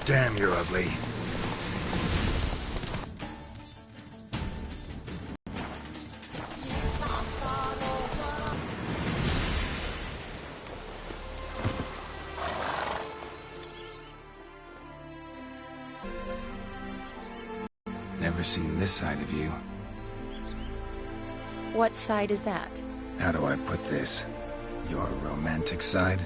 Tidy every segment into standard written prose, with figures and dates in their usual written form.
Damn, you're ugly. Never seen this side of you. What side is that? How do I put this? Your romantic side?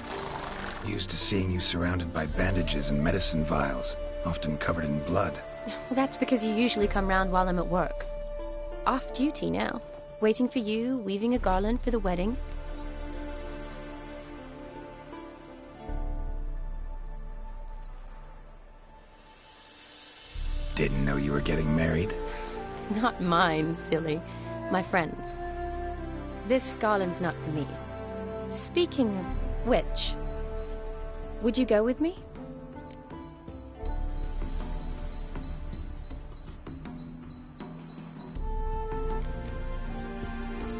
Used to seeing you surrounded by bandages and medicine vials, often covered in blood. Well, that's because you usually come round while I'm at work. Off duty now. Waiting for you, weaving a garland for the wedding. Didn't know you were getting married? Not mine, silly. My friend's. This garland's not for me. Speaking of which, would you go with me?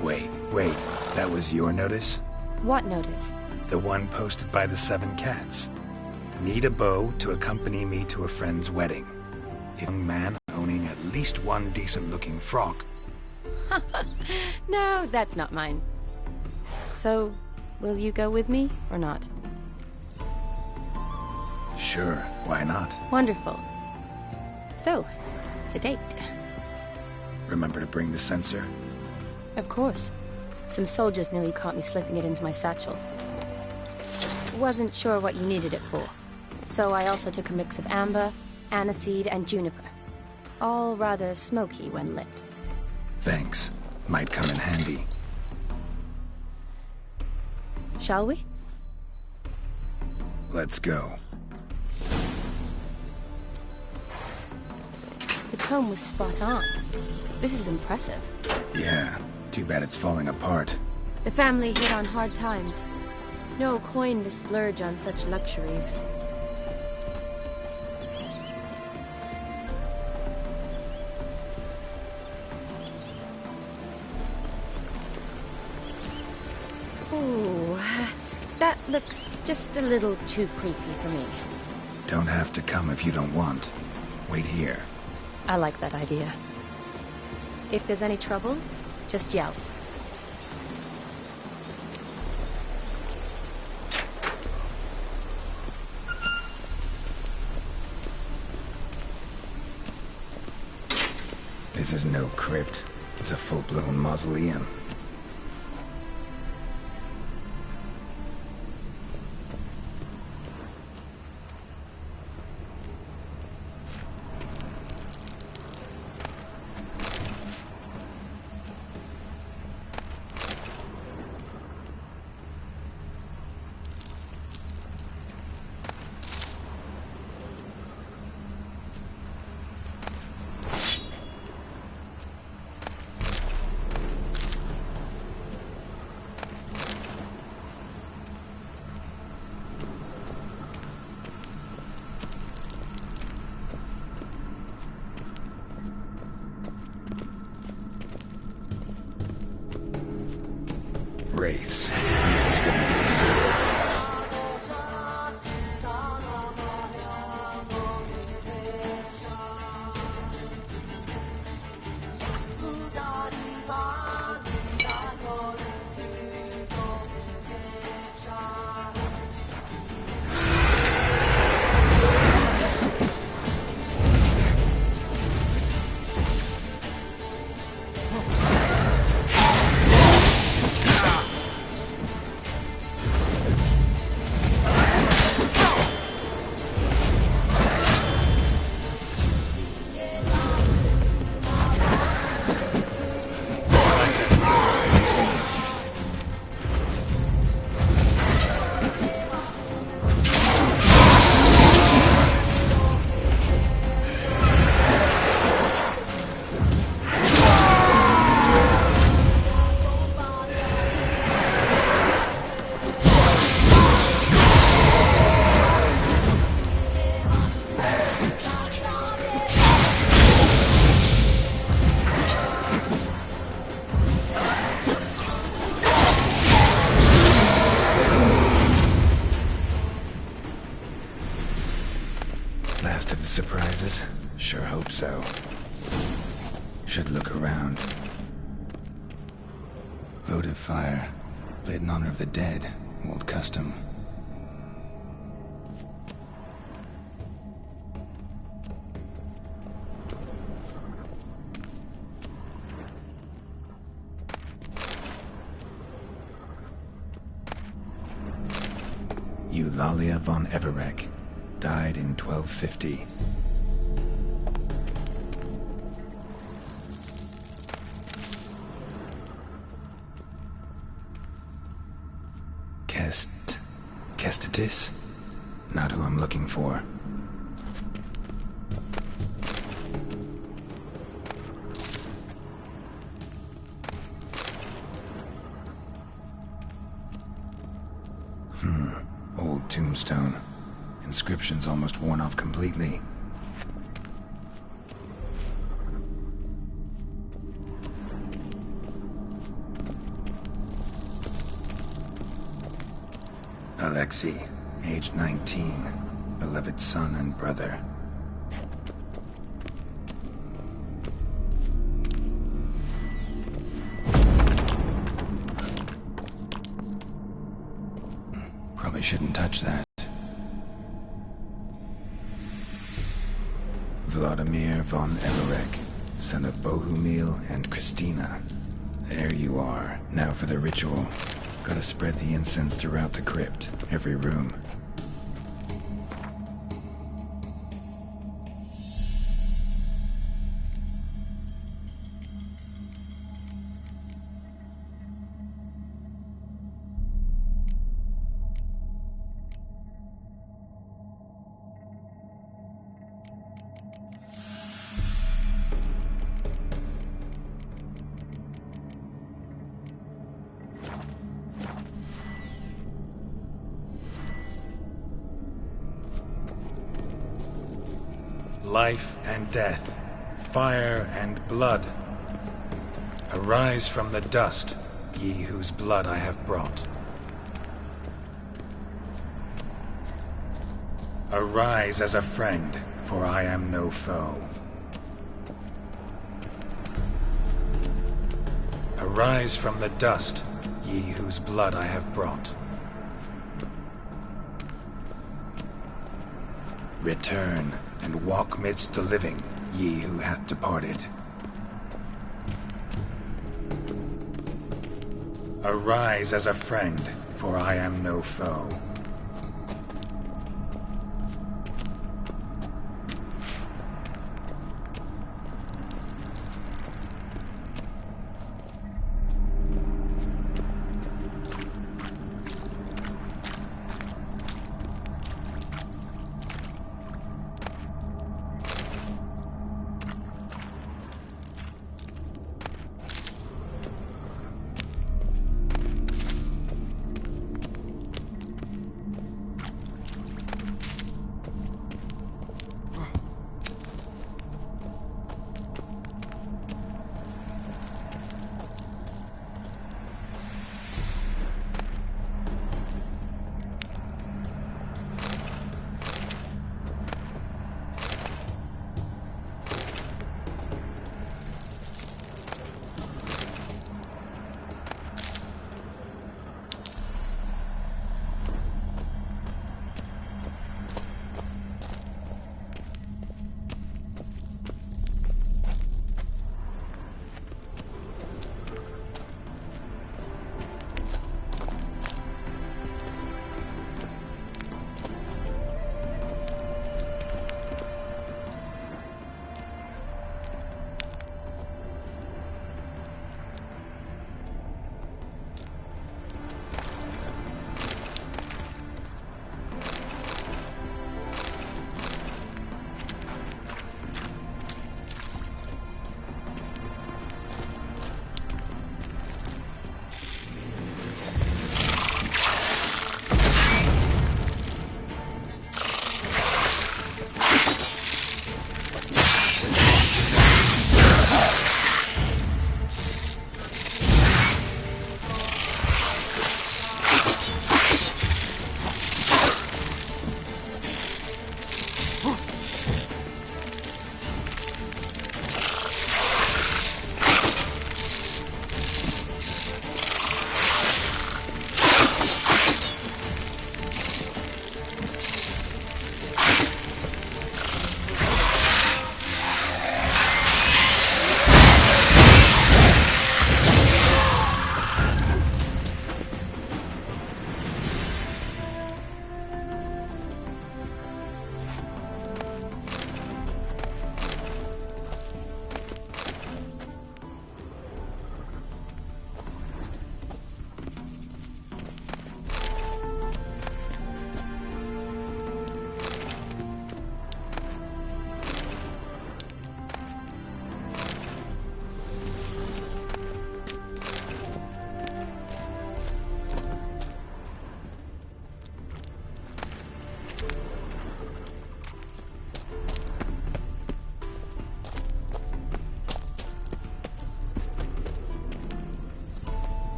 Wait, that was your notice? What notice? The one posted by the 7 cats. Need a beau to accompany me to a friend's wedding. A young man owning at least one decent-looking frock. No, that's not mine. So, will you go with me, or not? Sure, why not? Wonderful. So, it's a date. Remember to bring the censer? Of course. Some soldiers nearly caught me slipping it into my satchel. Wasn't sure what you needed it for. So I also took a mix of amber, aniseed, and juniper. All rather smoky when lit. Thanks. Might come in handy. Shall we? Let's go. The tome was spot on. This is impressive. Yeah, too bad it's falling apart. The family hit on hard times. No coin to splurge on such luxuries. Ooh, that looks just a little too creepy for me. Don't have to come if you don't want. Wait here. I like that idea. If there's any trouble, just yell. This is no crypt. It's a full-blown mausoleum. Wraiths. This will be easy. should look around. Votive fire, lit in honor of the dead. Old custom. Eulalia von Everek, died in 1250. Kestitis? Not who I'm looking for. Old tombstone. Inscription's almost worn off completely. Alexei, age 19, beloved son and brother. Probably shouldn't touch that. Vladimir von Everek, son of Bohumil and Christina. There you are. Now for the ritual. Gotta spread the incense throughout the crypt, every room. Life and death, fire and blood. Arise from the dust, ye whose blood I have brought. Arise as a friend, for I am no foe. Arise from the dust, ye whose blood I have brought. Return, and walk midst the living, ye who hath departed. Arise as a friend, for I am no foe.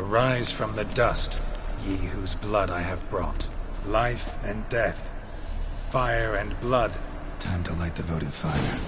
Arise from the dust, ye whose blood I have brought. Life and death, fire and blood. Time to light the votive fire.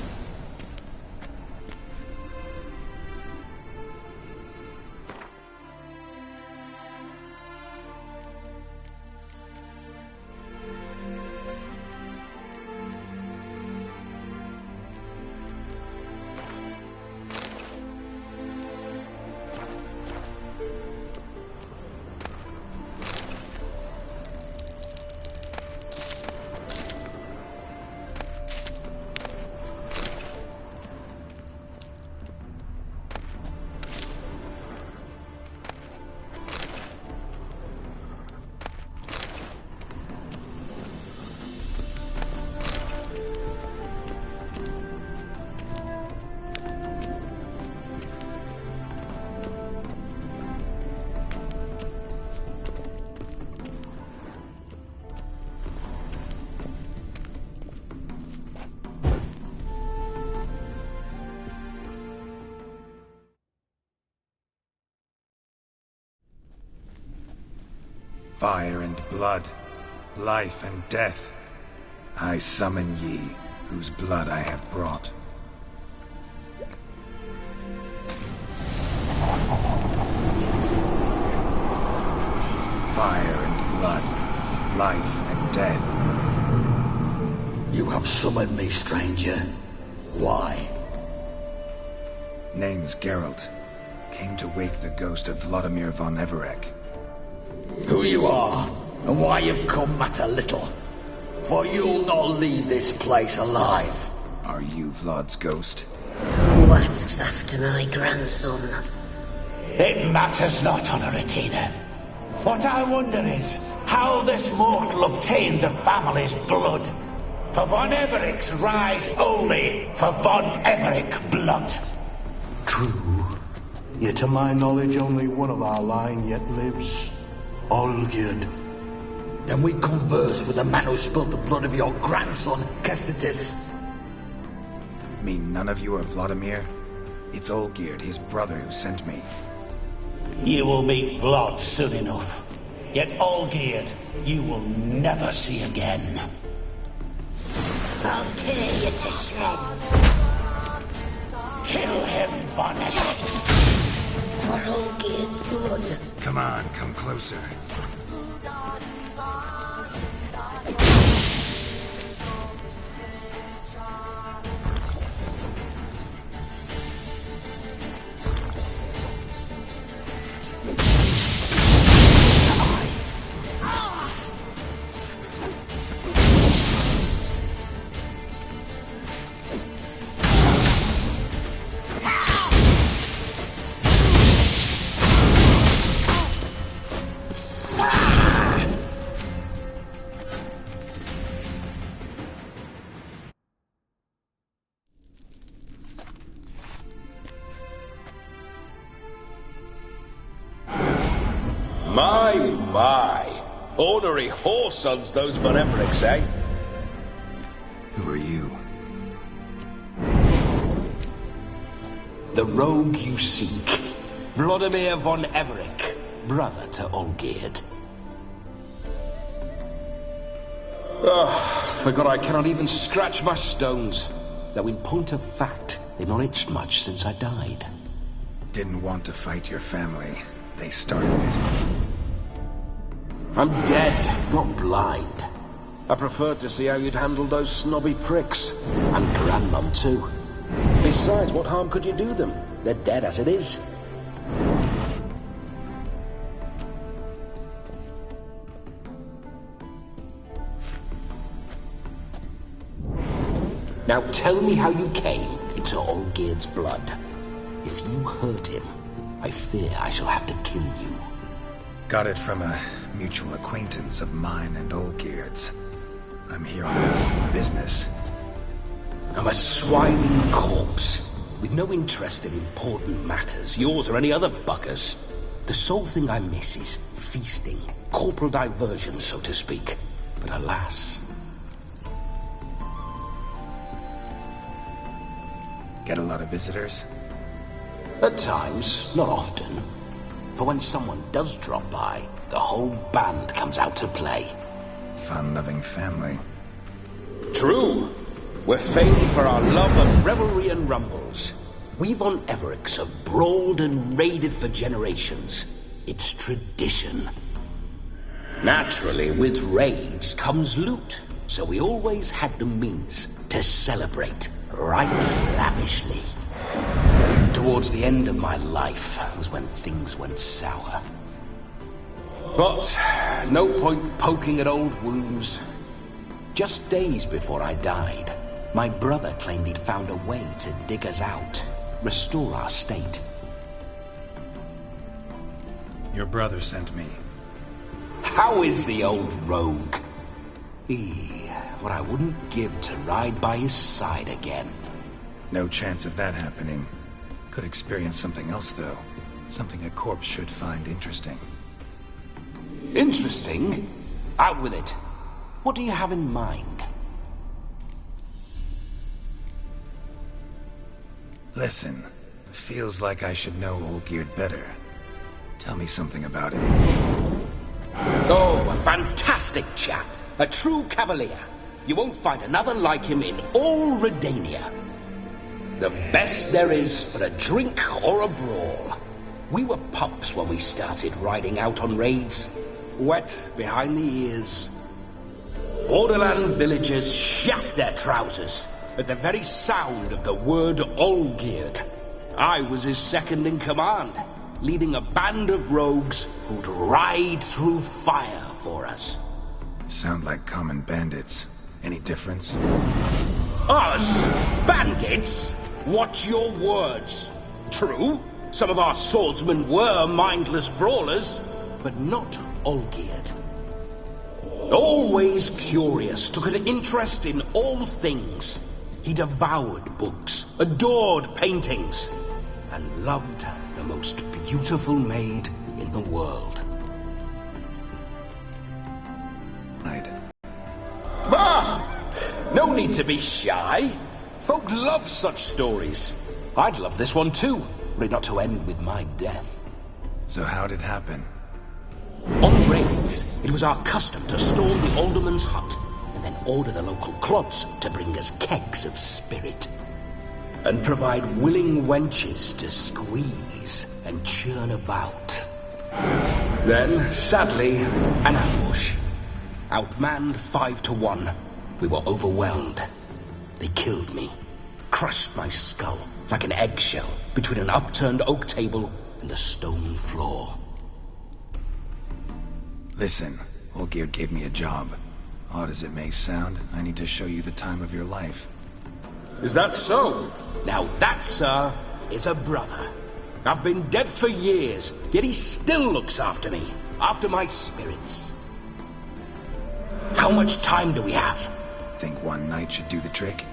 Fire and blood, life and death. I summon ye, whose blood I have brought. Fire and blood, life and death. You have summoned me, stranger. Why? Name's Geralt. Came to wake the ghost of Vladimir von Everec. Who you are, and why you've come matter little. For you'll not leave this place alive. Are you Vlad's ghost? Who asks after my grandson? It matters not, Honoratina. What I wonder is how this mortal obtained the family's blood. For von Everic's rise only for von Everec blood. True. Yet to my knowledge only one of our line yet lives. Olgierd. Then we converse with the man who spilled the blood of your grandson, Kestetis. Mean none of you are Vladimir? It's Olgierd, his brother, who sent me. You will meet Vlad soon enough. Yet Olgierd, you will never see again. I'll tear you to shreds. Kill him, von Everec. For Olgierd's blood. Come on, come closer. My. Ornery whoresons those von Everecs, eh? Who are you? The rogue you seek. Vladimir von Everec, brother to Olgierd. Forgot I cannot even scratch my stones. Though in point of fact, they've not itched much since I died. Didn't want to fight your family. They started it. I'm dead, not blind. I preferred to see how you'd handle those snobby pricks. And Grandmum, too. Besides, what harm could you do them? They're dead as it is. Now tell me how you came into Olgierd's blood. If you hurt him, I fear I shall have to kill you. Got it from a mutual acquaintance of mine and Olgierd's. I'm here on business. I'm a swiving corpse, with no interest in important matters, yours or any other buggers. The sole thing I miss is feasting, corporal diversion, so to speak. But alas... Get a lot of visitors? At times, not often. For when someone does drop by, the whole band comes out to play. Fun-loving family. True. We're famed for our love of revelry and rumbles. We Von Evericks have brawled and raided for generations. It's tradition. Naturally, with raids comes loot, so we always had the means to celebrate right lavishly. Towards the end of my life was when things went sour. But no point poking at old wounds. Just days before I died, my brother claimed he'd found a way to dig us out, restore our state. Your brother sent me. How is the old rogue? What I wouldn't give to ride by his side again. No chance of that happening. Could experience something else, though. Something a corpse should find interesting. Interesting? Out with it. What do you have in mind? Listen, feels like I should know Olgierd better. Tell me something about him. Oh, a fantastic chap. A true cavalier. You won't find another like him in all Redania. The best there is for a drink or a brawl. We were pups when we started riding out on raids. Wet behind the ears. Borderland villagers shat their trousers at the very sound of the word Olgierd. I was his second in command, leading a band of rogues who'd ride through fire for us. Sound like common bandits. Any difference? Us? Bandits? Watch your words. True, some of our swordsmen were mindless brawlers, but not Olgierd. Always curious, took an interest in all things. He devoured books, adored paintings, and loved the most beautiful maid in the world. No need to be shy. Folk love such stories. I'd love this one too, were it not to end with my death. So how'd it happen? On raids, it was our custom to storm the alderman's hut and then order the local clubs to bring us kegs of spirit. And provide willing wenches to squeeze and churn about. Then, sadly, an ambush. Outmanned 5-1. We were overwhelmed. They killed me, crushed my skull like an eggshell between an upturned oak table and the stone floor. Listen, Olgierd gave me a job. Odd as it may sound, I need to show you the time of your life. Is that so? Now that, sir, is a brother. I've been dead for years, yet he still looks after me, after my spirits. How much time do we have? Think one night should do the trick?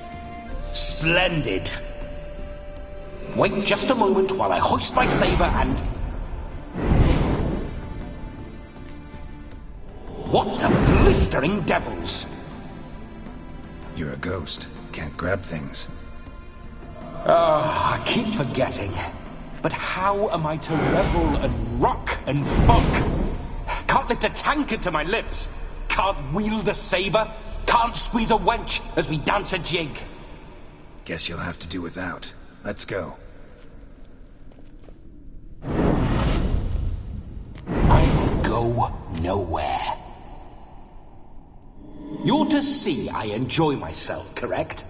Splendid. Wait just a moment while I hoist my saber and... What the blistering devils? You're a ghost. Can't grab things. I keep forgetting. But how am I to revel and rock and funk? Can't lift a tankard to my lips. Can't wield a saber. Can't squeeze a wench as we dance a jig. Guess you'll have to do without. Let's go. I will go nowhere. You're to see I enjoy myself, correct?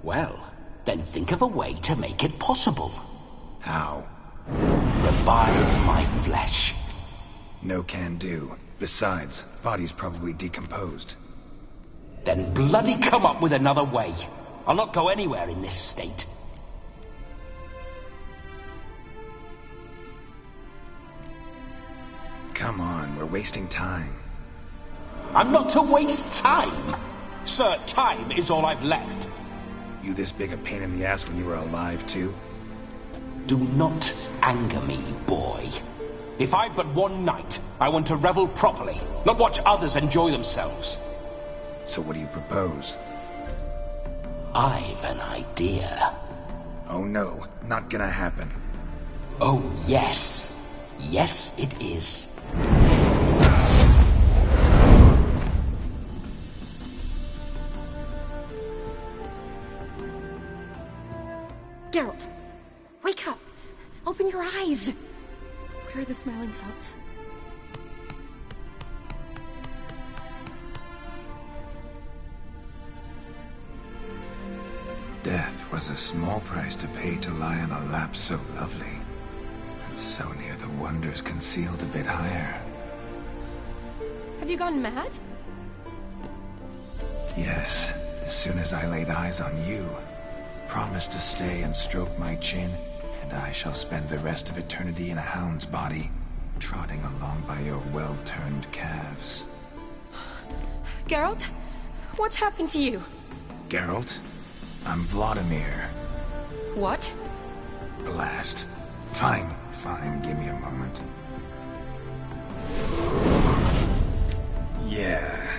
Well, then think of a way to make it possible. How? Revive my flesh. No can do. Besides, body's probably decomposed. Then bloody come up with another way. I'll not go anywhere in this state. Come on, we're wasting time. I'm not to waste time. Sir, time is all I've left. You this big a pain in the ass when you were alive, too? Do not anger me, boy. If I've but one night, I want to revel properly, not watch others enjoy themselves. So what do you propose? I've an idea. Oh no, not gonna happen. Oh yes. Yes, it is. Geralt, wake up! Open your eyes! Where are the smiling salts? Death was a small price to pay to lie on a lap so lovely, and so near the wonders concealed a bit higher. Have you gone mad? Yes, as soon as I laid eyes on you, promise to stay and stroke my chin, and I shall spend the rest of eternity in a hound's body, trotting along by your well-turned calves. Geralt? What's happened to you? Geralt? I'm Vladimir. What? Blast. Fine, give me a moment. Yeah,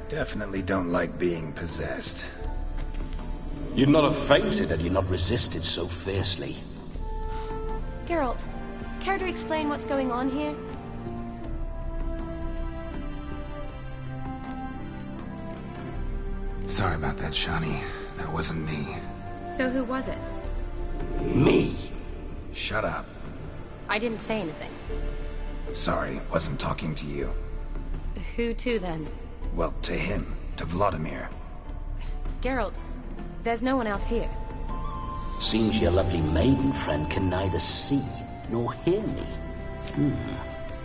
definitely don't like being possessed. You'd not have fainted had you not resisted so fiercely. Geralt, care to explain what's going on here? Sorry about that, Shani. That wasn't me. So who was it? Me? Shut up. I didn't say anything. Sorry, wasn't talking to you. Who to then? Well, to him. To Vladimir. Geralt, there's no one else here. Seems your lovely maiden friend can neither see nor hear me.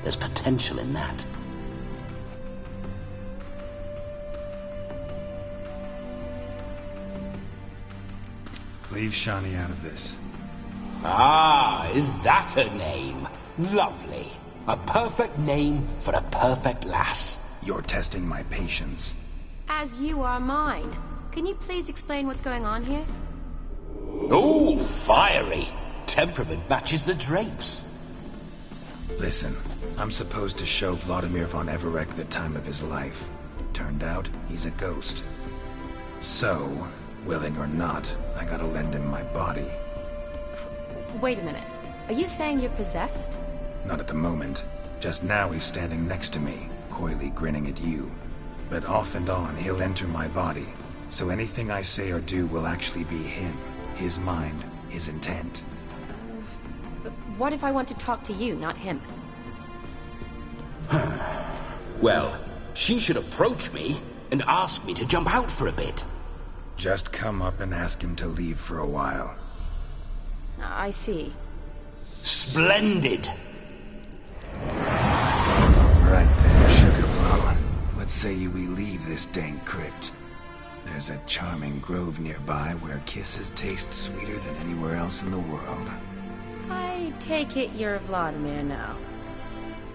There's potential in that. Leave Shani out of this. Ah, is that her name? Lovely. A perfect name for a perfect lass. You're testing my patience. As you are mine. Can you please explain what's going on here? Oh, fiery. Temperament matches the drapes. Listen, I'm supposed to show Vladimir von Everec the time of his life. Turned out, he's a ghost. So, willing or not, I gotta lend him my body. Wait a minute. Are you saying you're possessed? Not at the moment. Just now he's standing next to me, coyly grinning at you. But off and on, he'll enter my body. So anything I say or do will actually be him. His mind, his intent. But what if I want to talk to you, not him? Well, she should approach me and ask me to jump out for a bit. Just come up and ask him to leave for a while. I see. Splendid! Right then, Sugar Plum. What say you we leave this dank crypt? There's a charming grove nearby where kisses taste sweeter than anywhere else in the world. I take it you're Vladimir now.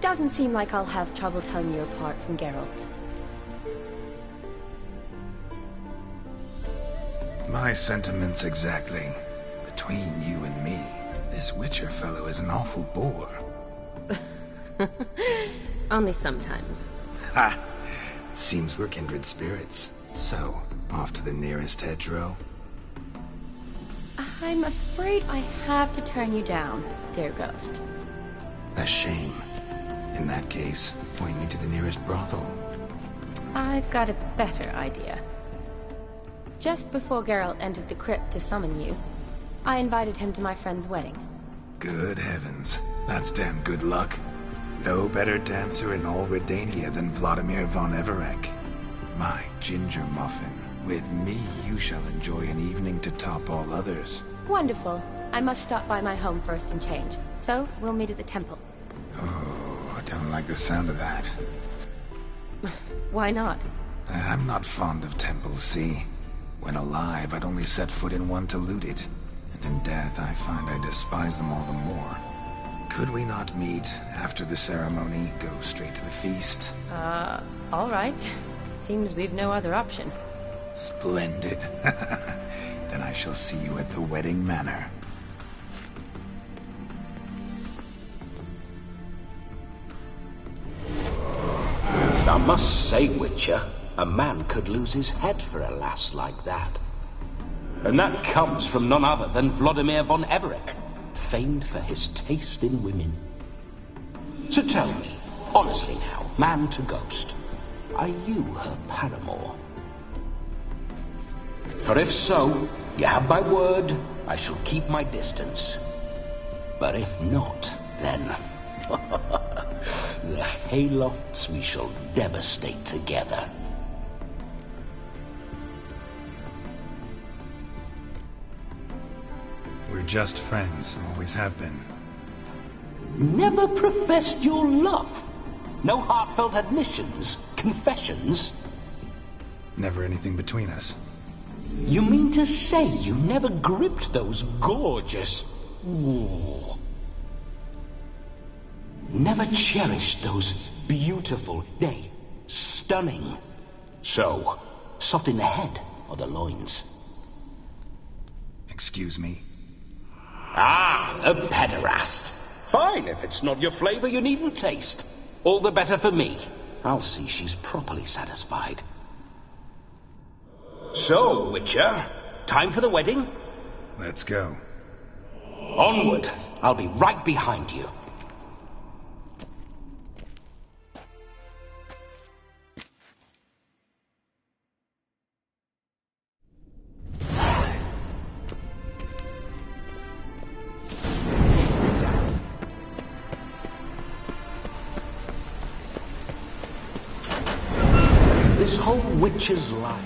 Doesn't seem like I'll have trouble telling you apart from Geralt. My sentiments exactly. Between you and me, this Witcher fellow is an awful bore. Only sometimes. Ha! Seems we're kindred spirits. So, off to the nearest hedgerow? I'm afraid I have to turn you down, dear ghost. A shame. In that case, point me to the nearest brothel. I've got a better idea. Just before Geralt entered the crypt to summon you, I invited him to my friend's wedding. Good heavens. That's damn good luck. No better dancer in all Redania than Vladimir von Everec. My ginger muffin. With me, you shall enjoy an evening to top all others. Wonderful. I must stop by my home first and change. So, we'll meet at the temple. Oh, I don't like the sound of that. Why not? I'm not fond of temples, see? When alive, I'd only set foot in one to loot it. And in death, I find I despise them all the more. Could we not meet after the ceremony, go straight to the feast? All right. Seems we've no other option. Splendid. Then I shall see you at the wedding manor. I must say, Witcher, a man could lose his head for a lass like that. And that comes from none other than Vladimir von Everec, famed for his taste in women. So tell me, honestly now, man to ghost, are you her paramour? For if so, you have my word, I shall keep my distance. But if not, then... the haylofts we shall devastate together. We're just friends, always have been. Never professed your love? No heartfelt admissions, confessions? Never anything between us. You mean to say you never gripped those gorgeous... Ooh. Never cherished those beautiful, nay, stunning... So, soft in the head or the loins? Excuse me? Ah, a pederast. Fine, if it's not your flavor, you needn't taste. All the better for me. I'll see she's properly satisfied. So, Witcher, time for the wedding? Let's go. Onward. I'll be right behind you. This whole witch's life.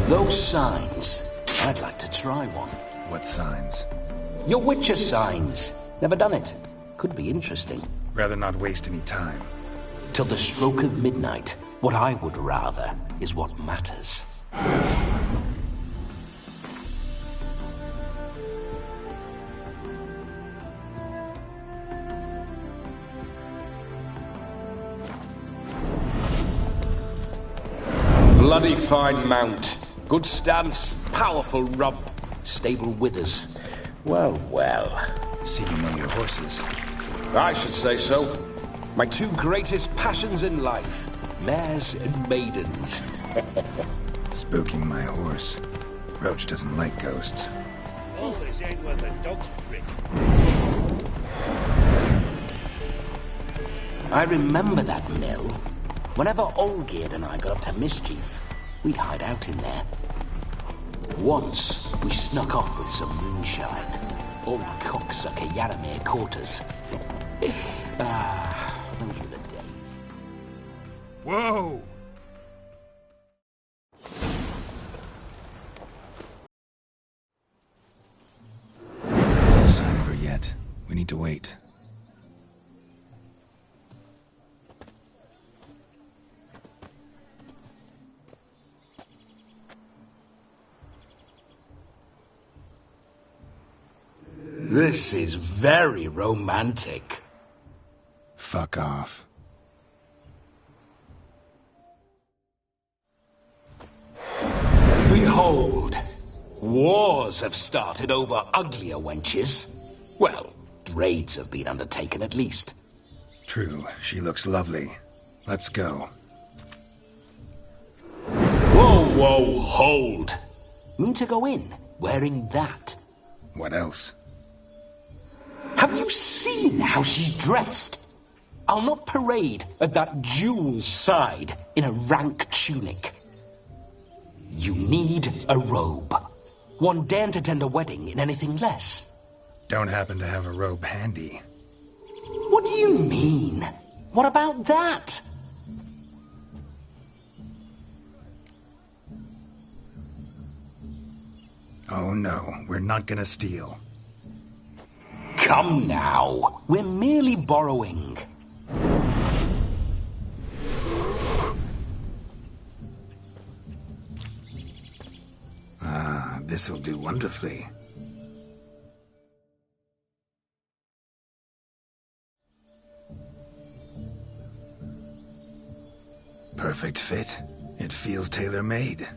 Those signs. I'd like to try one. What signs? Your witcher signs. Never done it. Could be interesting. Rather not waste any time. Till the stroke of midnight. What I would rather is what matters. Bloody fine mount. Good stance, powerful rump, stable withers. Well, well. See you know your horses. I should say so. My two greatest passions in life. Mares and maidens. Spooking my horse. Roach doesn't like ghosts. All this ain't worth a dog's prick. I remember that mill. Whenever Olgierd and I got up to mischief, we'd hide out in there. Once, we snuck off with some moonshine. Old cocksucker Yaramir caught us. Those were the days. Whoa! No sign of her yet. We need to wait. This is very romantic. Fuck off. Behold, wars have started over uglier wenches. Well, raids have been undertaken at least. True, she looks lovely. Let's go. Whoa, whoa, hold. Mean to go in, wearing that? What else? Have you seen how she's dressed? I'll not parade at that jewel's side in a rank tunic. You need a robe. One daren't attend a wedding in anything less. Don't happen to have a robe handy. What do you mean? What about that? Oh no, we're not gonna steal. Come now, we're merely borrowing. Ah, this'll do wonderfully. Perfect fit. It feels tailor-made.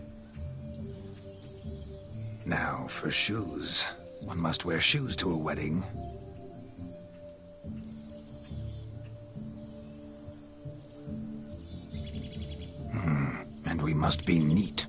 Now, for shoes. One must wear shoes to a wedding. And and we must be neat.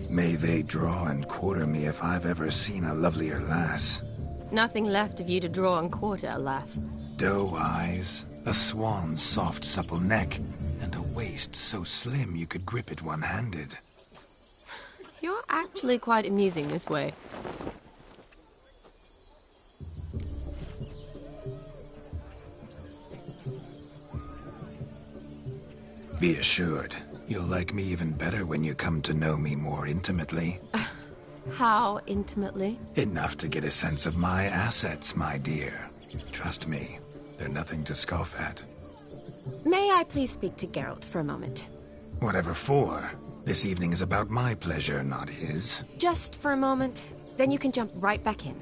May they draw and quarter me if I've ever seen a lovelier lass. Nothing left of you to draw and quarter, alas. Doe eyes, a swan's soft supple neck, and a waist so slim you could grip it one-handed. You're actually quite amusing this way. Be assured, you'll like me even better when you come to know me more intimately. How intimately? Enough to get a sense of my assets, my dear. Trust me, they're nothing to scoff at. May I please speak to Geralt for a moment? Whatever for. This evening is about my pleasure, not his. Just for a moment, then you can jump right back in.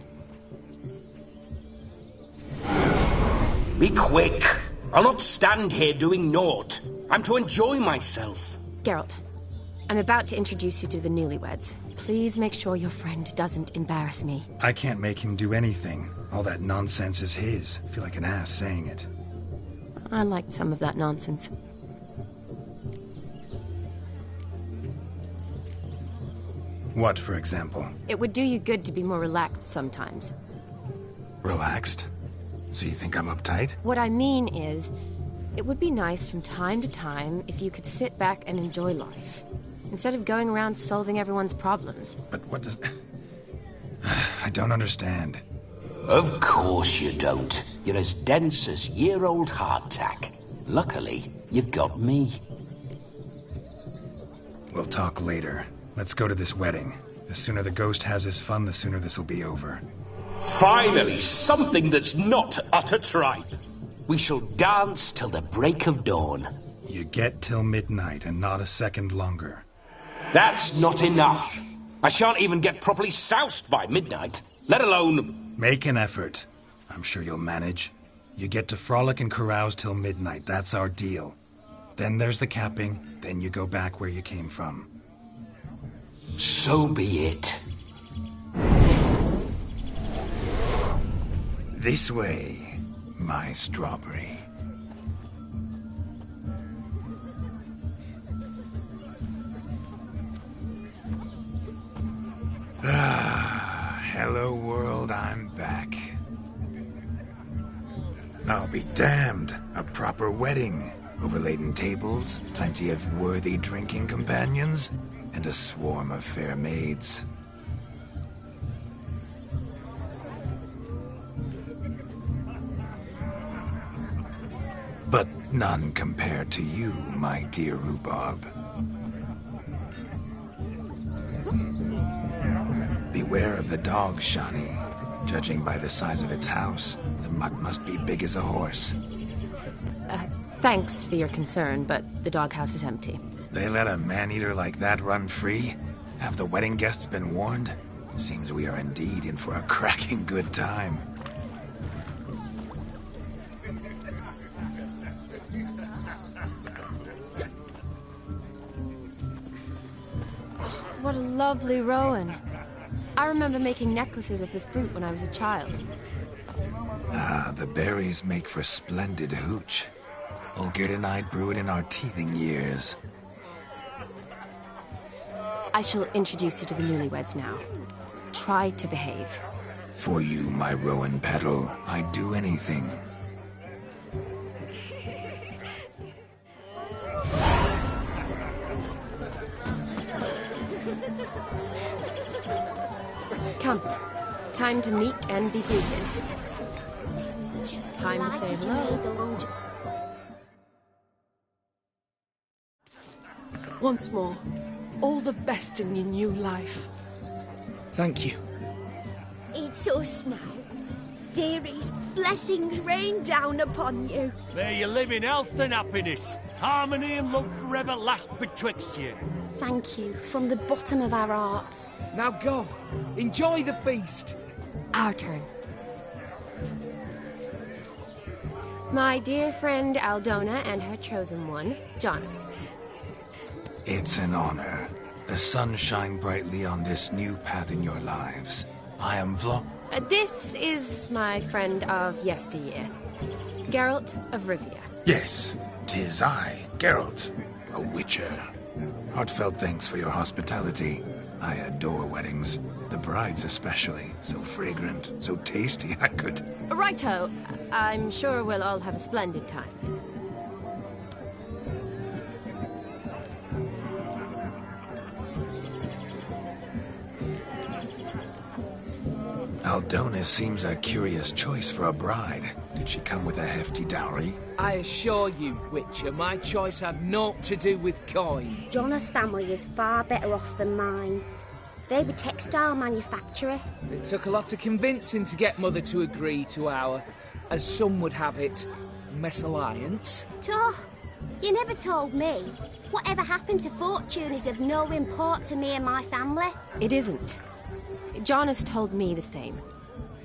Be quick! I'll not stand here doing naught. I'm to enjoy myself. Geralt, I'm about to introduce you to the newlyweds. Please make sure your friend doesn't embarrass me. I can't make him do anything. All that nonsense is his. I feel like an ass saying it. I liked some of that nonsense. What, for example? It would do you good to be more relaxed sometimes. Relaxed? So you think I'm uptight? What I mean is, it would be nice from time to time if you could sit back and enjoy life, instead of going around solving everyone's problems. But what does... I don't understand. Of course you don't. You're as dense as year-old hardtack. Luckily, you've got me. We'll talk later. Let's go to this wedding. The sooner the ghost has his fun, the sooner this'll be over. Finally, something that's not utter tripe. We shall dance till the break of dawn. You get till midnight and not a second longer. That's not enough. I shan't even get properly soused by midnight, let alone... Make an effort. I'm sure you'll manage. You get to frolic and carouse till midnight. That's our deal. Then there's the capping. Then you go back where you came from. So be it. This way, my strawberry. Hello world, I'm back. I'll be damned. A proper wedding. Overladen tables, plenty of worthy drinking companions, and a swarm of fair maids. But none compared to you, my dear rhubarb. Beware of the dog, Shani. Judging by the size of its house, the mutt must be big as a horse. Thanks for your concern, but the doghouse is empty. They let a man-eater like that run free? Have the wedding guests been warned? Seems we are indeed in for a cracking good time. What a lovely rowan. I remember making necklaces of the fruit when I was a child. Ah, the berries make for splendid hooch. Olgerd and I brew it in our teething years. I shall introduce you to the newlyweds now. Try to behave. For you, my rowan petal, I'd do anything. Come. Time to meet and be greeted. Time to say hello. Once more, all the best in your new life. Thank you. It's us now. Dearies, blessings rain down upon you. May you live in health and happiness. Harmony and love forever last betwixt you. Thank you, from the bottom of our hearts. Now go. Enjoy the feast. Our turn. My dear friend Aldona and her chosen one, Jonas. It's an honor. the sun shine brightly on this new path in your lives. I am This is my friend of yesteryear, Geralt of Rivia. Yes, 'tis I, Geralt, a witcher. Heartfelt thanks for your hospitality. I adore weddings. The brides especially. So fragrant, so tasty, I could... Righto. I'm sure we'll all have a splendid time. Aldona seems a curious choice for a bride. Did she come with a hefty dowry? I assure you, Witcher, my choice had naught to do with coin. Jonas' family is far better off than mine. They're a textile manufacturer. It took a lot of convincing to get Mother to agree to our, as some would have it, mesalliance. You never told me. Whatever happened to fortune is of no import to me and my family. It isn't. Jonas told me the same.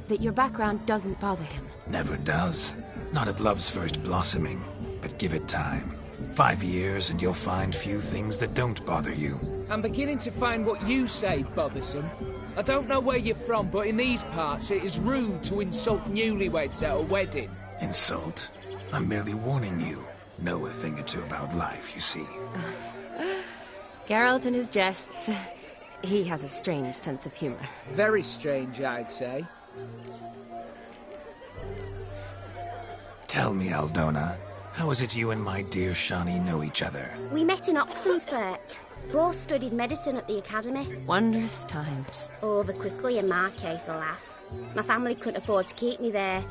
That your background doesn't bother him. Never does. Not at love's first blossoming. But give it time. 5 years and you'll find few things that don't bother you. I'm beginning to find what you say bothersome. I don't know where you're from, but in these parts it is rude to insult newlyweds at a wedding. Insult? I'm merely warning you. Know a thing or two about life, you see. Geralt and his jests. He has a strange sense of humor. Very strange, I'd say. Tell me, Aldona, how is it you and my dear Shani know each other? We met in Oxenfurt. Both studied medicine at the academy. Wondrous times. Over quickly in my case, alas. My family couldn't afford to keep me there.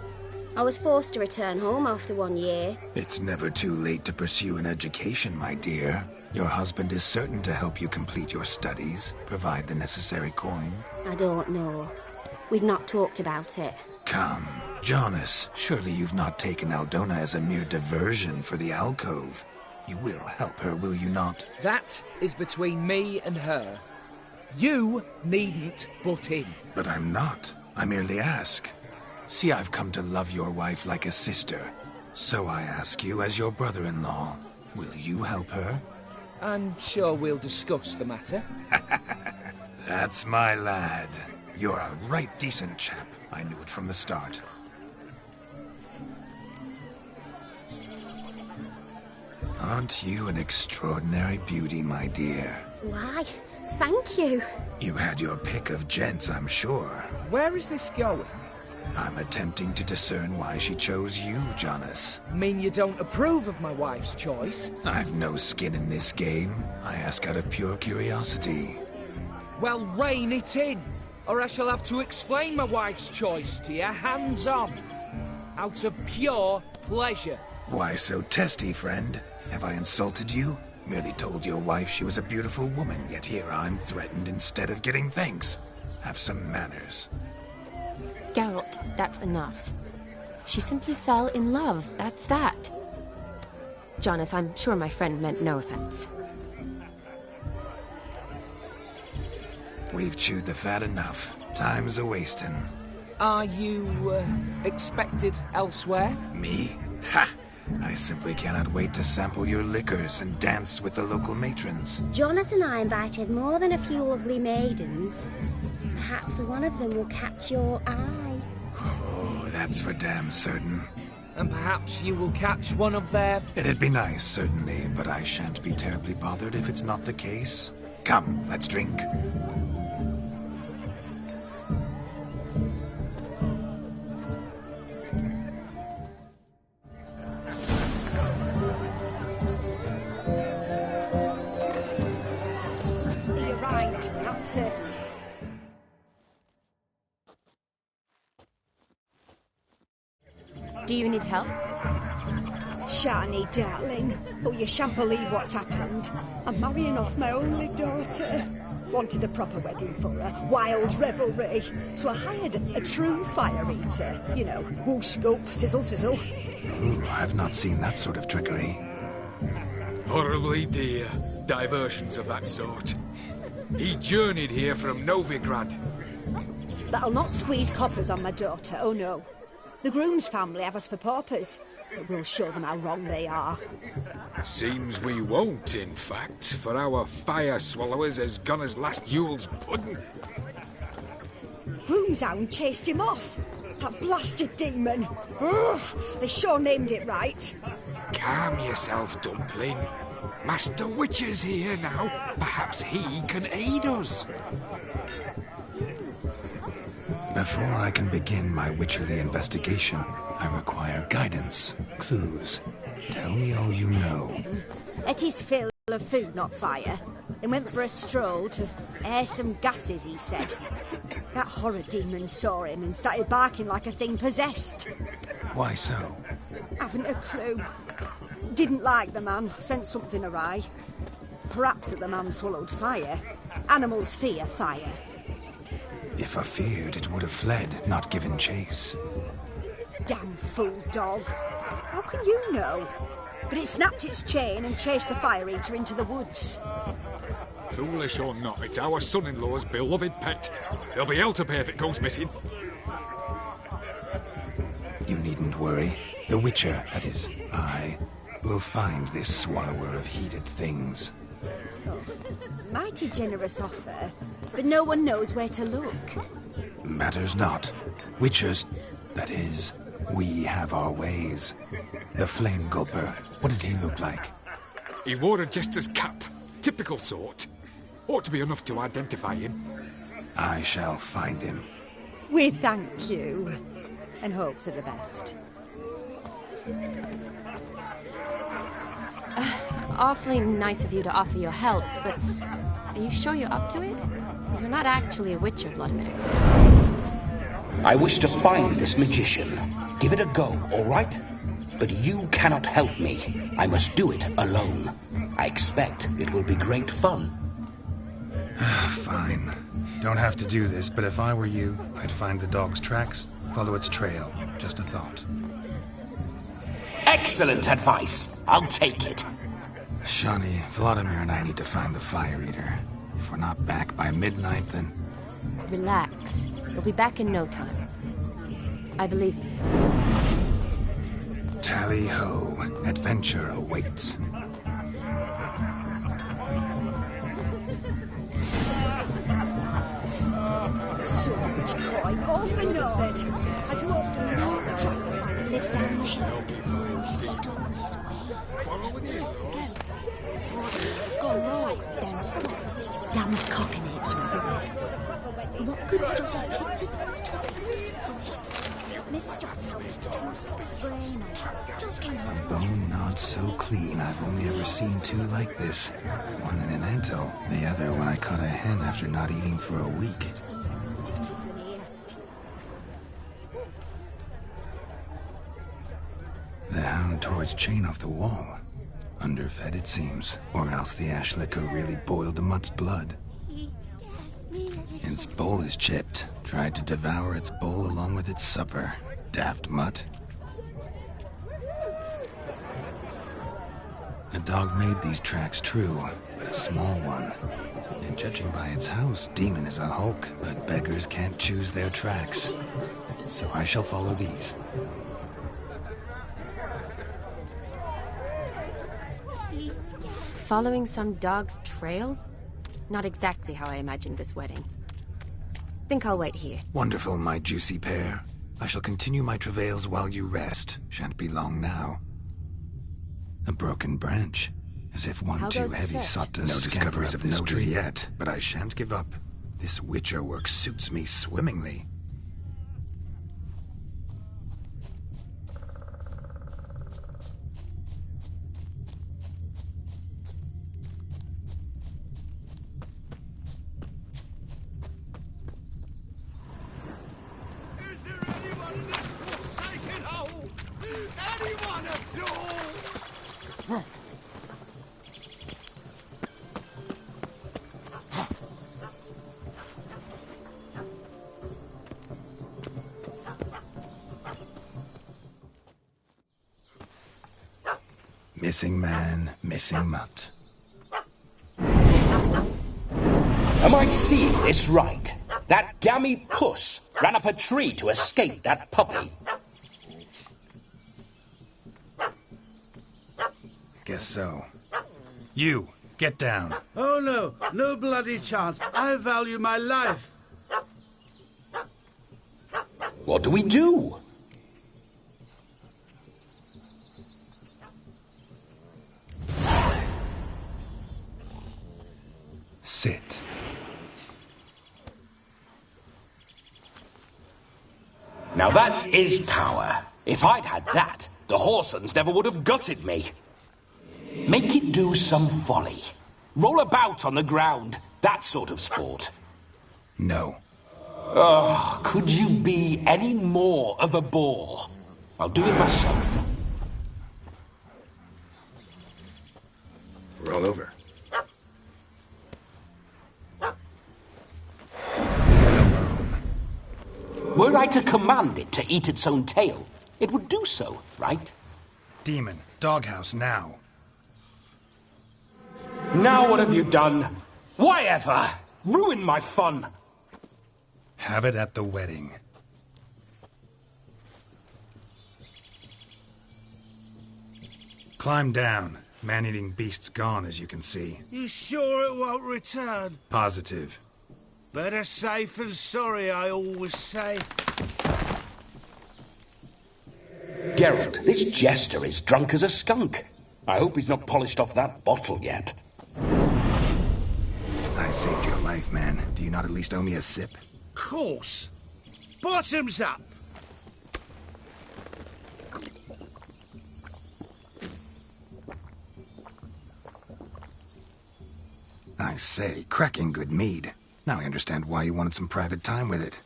I was forced to return home after 1 year. It's never too late to pursue an education, my dear. Your husband is certain to help you complete your studies, provide the necessary coin. I don't know. We've not talked about it. Come, Jonas, surely you've not taken Aldona as a mere diversion for the alcove. You will help her, will you not? That is between me and her. You needn't butt in. But I'm not. I merely ask. See, I've come to love your wife like a sister. So I ask you as your brother-in-law, will you help her? I'm sure we'll discuss the matter. That's my lad. You're a right decent chap. I knew it from the start. Aren't you an extraordinary beauty, my dear? Why, thank you. You had your pick of gents, I'm sure. Where is this going? I'm attempting to discern why she chose you, Jonas. Mean you don't approve of my wife's choice? I've no skin in this game. I ask out of pure curiosity. Well, rein it in, or I shall have to explain my wife's choice to you, hands-on. Out of pure pleasure. Why so testy, friend? Have I insulted you? Merely told your wife she was a beautiful woman, yet here I'm threatened instead of getting thanks. Have some manners. Geralt, that's enough. She simply fell in love, that's that. Jonas, I'm sure my friend meant no offense. We've chewed the fat enough. Time's a-wasting. Are you, expected elsewhere? Me? Ha! I simply cannot wait to sample your liquors and dance with the local matrons. Jonas and I invited more than a few lovely maidens. Perhaps one of them will catch your eye. Oh, that's for damn certain. And perhaps you will catch one of their... It'd be nice, certainly, but I shan't be terribly bothered if it's not the case. Come, let's drink. He arrived, that's certain. Do you need help? Shani, darling. Oh, you shan't believe what's happened. I'm marrying off my only daughter. Wanted a proper wedding for her. Wild revelry. So I hired a true fire eater. You know, woo scope, sizzle sizzle. Ooh, I've not seen that sort of trickery. Horribly dear diversions of that sort. He journeyed here from Novigrad. That'll not squeeze coppers on my daughter, oh no. The groom's family have us for paupers, but we'll show them how wrong they are. Seems we won't, in fact, for our fire swallowers as gone as last Yule's pudding. Groom's hound chased him off. That blasted demon. Ugh, they sure named it right. Calm yourself, Dumpling. Master Witcher's here now. Perhaps he can aid us. Before I can begin my witcherly investigation, I require guidance, clues. Tell me all you know. Ate his fill of food, not fire. Then went for a stroll to air some gases, he said. That horror demon saw him and started barking like a thing possessed. Why so? Haven't a clue. Didn't like the man, sent something awry. Perhaps that the man swallowed fire. Animals fear fire. If I feared, it would have fled, not given chase. Damn fool dog. How can you know? But it snapped its chain and chased the fire eater into the woods. Foolish or not, it's our son-in-law's beloved pet. There'll be hell to pay if it goes missing. You needn't worry. The Witcher, that is, I, will find this swallower of heated things. Oh, mighty generous offer, but no one knows where to look. Matters not. Witchers, that is, we have our ways. The Flame Gulper, what did he look like? He wore a jester's cap. Typical sort. Ought to be enough to identify him. I shall find him. We thank you, and hope for the best. Awfully nice of you to offer your help, but are you sure you're up to it? You're not actually a witcher, Vladimir. I wish to find this magician. Give it a go, all right? But you cannot help me. I must do it alone. I expect it will be great fun. Fine. Don't have to do this, but if I were you, I'd find the dog's tracks, follow its trail. Just a thought. Excellent advice. I'll take it. Shawnee, Vladimir and I need to find the fire eater. If we're not back by midnight, then... Relax. You'll be back in no time. I believe in you. Tally-ho. Adventure awaits. So much coin, all for naught. I do hope the music lives down the hill. They stole his way. Let's go. Gone rogue. Them stuffers. Damned cockanates everywhere. What good's Joss's picture that was took? Mrs. Joss helped 2 sets brain on. Just came A bone not so clean. I've only ever seen 2 like this. One in an anthill, the other when I caught a hen after not eating for a week. The hound tore its chain off the wall. Underfed, it seems, or else the ash liquor really boiled the mutt's blood. Its bowl is chipped. Tried to devour its bowl along with its supper. Daft mutt. A dog made these tracks true, but a small one. And judging by its house, Demon is a hulk, but beggars can't choose their tracks. So I shall follow these. Following some dog's trail? Not exactly how I imagined this wedding. Think I'll wait here. Wonderful, my juicy pair. I shall continue my travails while you rest. Shan't be long now. A broken branch, as if one too heavy sought to no discoveries of notice yet, but I shan't give up. This Witcher work suits me swimmingly. Missing man, missing mutt. Am I seeing this right? That gammy puss ran up a tree to escape that puppy. Guess so. You, get down. Oh no, no bloody chance. I value my life. What do we do? Sit. Now that is power. If I'd had that, the Horsons never would have gutted me. Make it do some folly. Roll about on the ground. That sort of sport. No. Oh, could you be any more of a bore? I'll do it myself. Roll over. Were I to command it to eat its own tail, it would do so, right? Demon, doghouse now. Now what have you done? Why ever? Ruin my fun. Have it at the wedding. Climb down. Man-eating beast's gone, as you can see. You sure it won't return? Positive. Better safe than sorry, I always say. Geralt, this jester is drunk as a skunk. I hope he's not polished off that bottle yet. I saved your life, man. Do you not at least owe me a sip? Course. Bottoms up. I say, cracking good mead. Now I understand why you wanted some private time with it.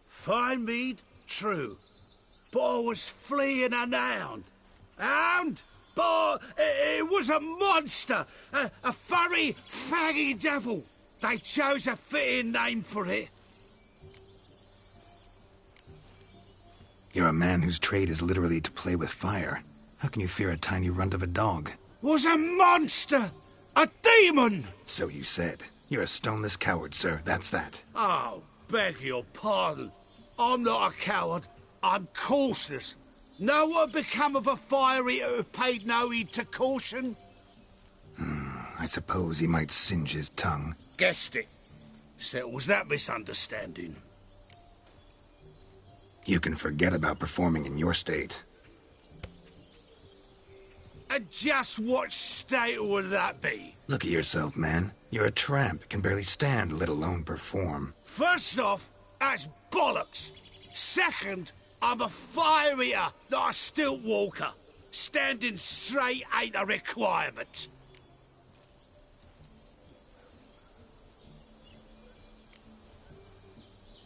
Fine mead, true. But I was fleeing an hound. Hound? But it was a monster. A furry, faggy devil. They chose a fitting name for it. You're a man whose trade is literally to play with fire. How can you fear a tiny runt of a dog? Was a monster! A demon! So you said. You're a stoneless coward, sir. That's that. Oh, beg your pardon. I'm not a coward. I'm cautious. Know what had become of a fire eater who paid no heed to caution? I suppose he might singe his tongue. Guessed it. Settles that misunderstanding. You can forget about performing in your state. And just what state would that be? Look at yourself, man. You're a tramp, can barely stand, let alone perform. First off, that's bollocks. Second, I'm a fire eater, not a stilt walker. Standing straight ain't a requirement.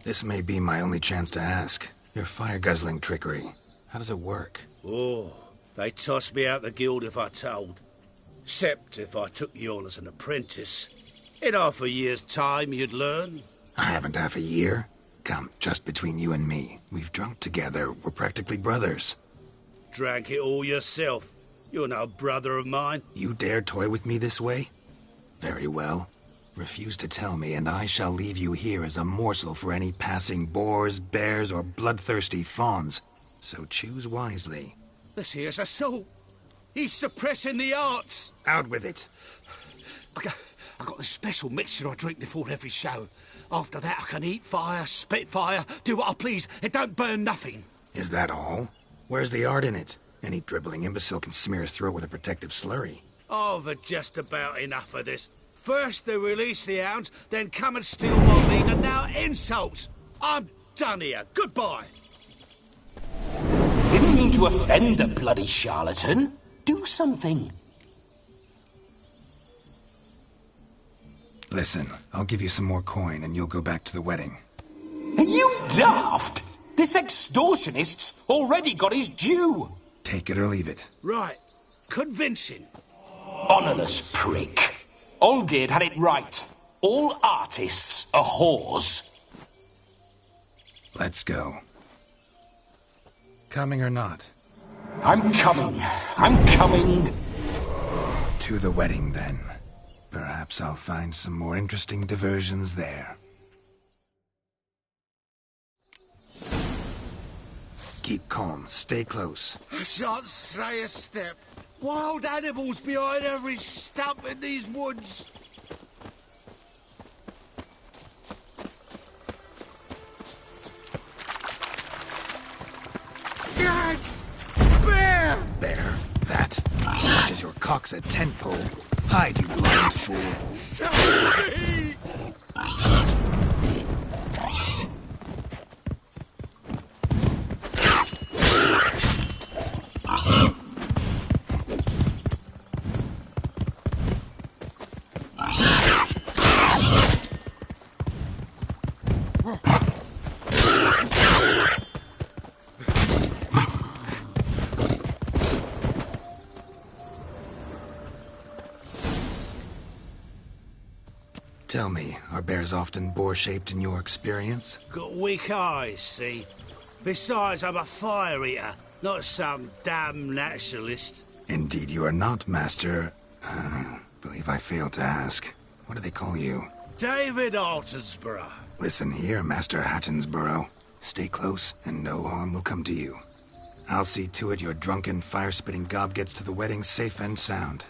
This may be my only chance to ask. Your fire-guzzling trickery. How does it work? Oh, they tossed me out the guild if I told. Except if I took you on as an apprentice. In half a year's time, you'd learn. I haven't half a year. Come, just between you and me. We've drunk together. We're practically brothers. Drank it all yourself. You're no brother of mine. You dare toy with me this way? Very well. Refuse to tell me, and I shall leave you here as a morsel for any passing boars, bears, or bloodthirsty fawns. So choose wisely. This here's assault. He's suppressing the arts. Out with it. I got the special mixture I drink before every show. After that, I can eat fire, spit fire, do what I please. It don't burn nothing. Is that all? Where's the art in it? Any dribbling imbecile can smear his throat with a protective slurry. I've had just about enough of this. First they release the hounds, then come and steal my meat, and now insults. I'm done here. Goodbye. Didn't mean to offend the bloody charlatan. Do something. Listen, I'll give you some more coin and you'll go back to the wedding. Are you daft? This extortionist's already got his due. Take it or leave it. Right. Convincing. Honourless prick. Olgerd had it right. All artists are whores. Let's go. Coming or not? I'm coming. I'm coming. To the wedding, then. Perhaps I'll find some more interesting diversions there. Keep calm. Stay close. I shan't say a step. Wild animals behind every stump in these woods. Yes! Bear! Bear? That? As much as your cock's a tent pole. Hide, you blind fool. Save me! Tell me, are bears often boar-shaped in your experience? Got weak eyes, see? Besides, I'm a fire eater, not some damn naturalist. Indeed you are not, Master... believe I failed to ask. What do they call you? David Altonsborough. Listen here, Master Hattonsborough. Stay close, and no harm will come to you. I'll see to it your drunken, fire-spitting gob gets to the wedding safe and sound.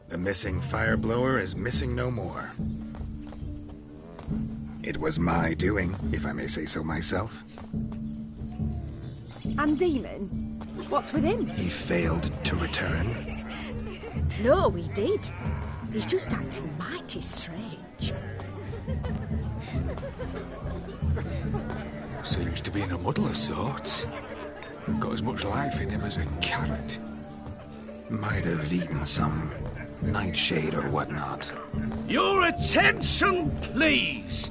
The missing fire blower is missing no more. It was my doing, if I may say so myself. And Demon? What's with him? He failed to return. No, he did. He's just acting mighty strange. Seems to be in a muddle of sorts. Got as much life in him as a carrot. Might have eaten some nightshade or whatnot. Your attention, please.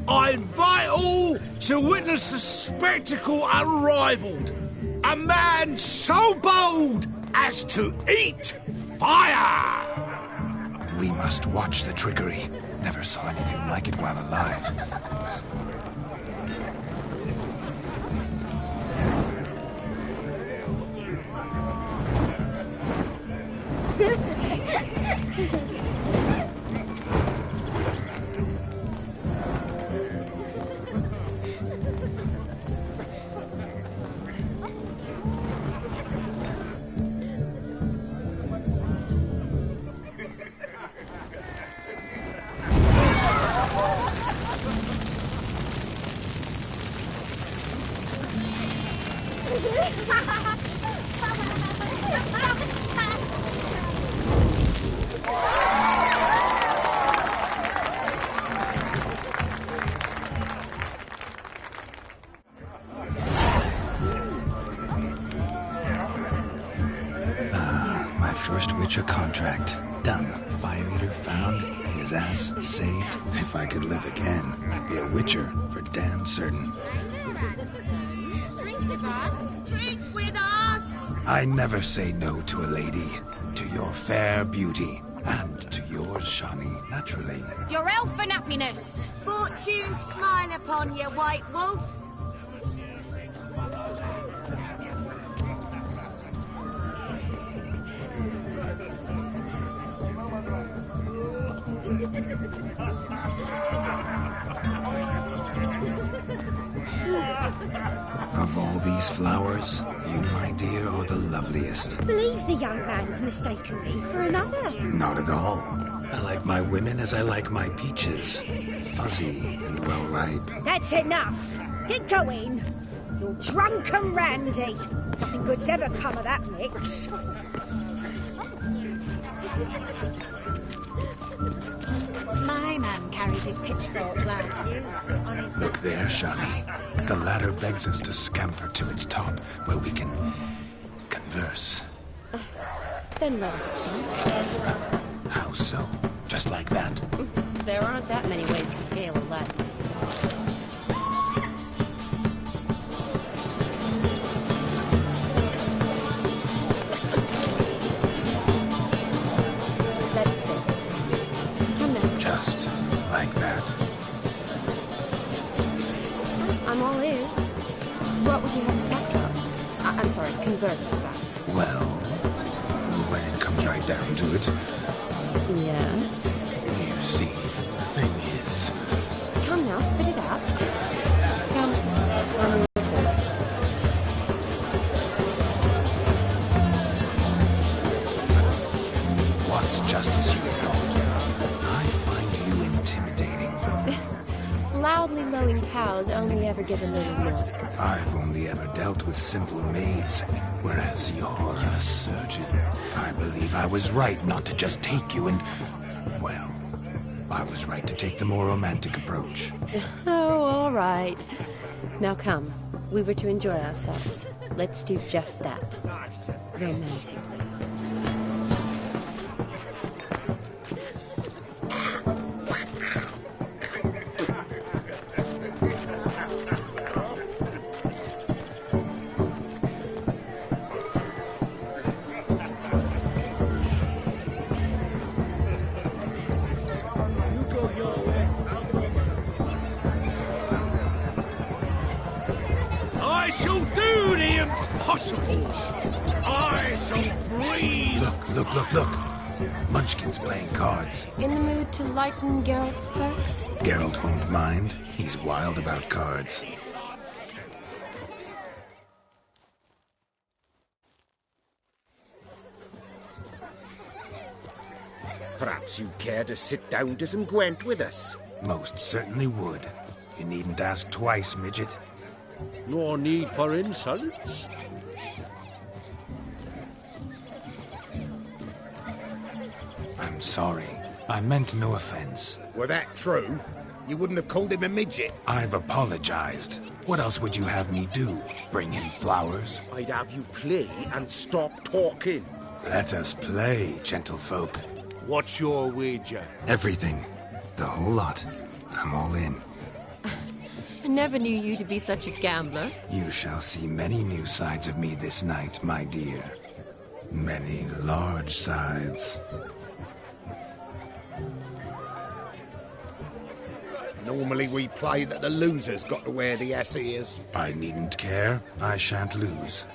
I invite all to witness a spectacle unrivaled. A man so bold as to eat fire! We must watch the trickery. Never saw anything like it while alive. First Witcher contract. Done. Fire Eater found. His ass saved. If I could live again, I'd be a Witcher for damn certain. Drink with us! Drink with us! I never say no to a lady. To your fair beauty. And to yours, Shani, naturally. Your elfin happiness! Fortune smile upon you, White Wolf! Of all these flowers, you, my dear, are the loveliest. Believe the young man's mistaken me for another. Not at all. I like my women as I like my peaches. Fuzzy and well ripe. That's enough. Get going. You're drunk and randy. Nothing good's ever come of that mix. My man carries his pitchfork like you on his... Look there, Shani. The ladder begs us to scamper to its top, where we can converse. Then let us scamper. How so? Just like that? There aren't that many ways to scale a ladder. Let's see. Come now. Just like that. I'm all you have to talk about? I'm sorry, converse about. Well, when it comes right down to it, Yes? you see, the thing is... Come now, spit it out. Come, it's time we report. What's just as you thought? I find you intimidating. Loudly lowing cows only ever give a little milk. I've only ever dealt with simple maids, whereas you're a surgeon. I believe I was right not to just take you and... well, I was right to take the more romantic approach. Oh, all right. Now come. We were to enjoy ourselves. Let's do just that. Romantically. I shall do the impossible. I shall breathe. Look. Munchkin's playing cards. In the mood to lighten Geralt's purse? Geralt won't mind. He's wild about cards. Perhaps you care to sit down to some Gwent with us? Most certainly would. You needn't ask twice, midget. No need for insults. I'm sorry. I meant no offense. Were that true, you wouldn't have called him a midget. I've apologized. What else would you have me do? Bring him flowers? I'd have you play and stop talking. Let us play, gentlefolk. What's your wager? Everything. The whole lot. I'm all in. I never knew you to be such a gambler. You shall see many new sides of me this night, my dear. Many large sides. Normally we play that the loser's got to wear the ass ears. I needn't care. I shan't lose.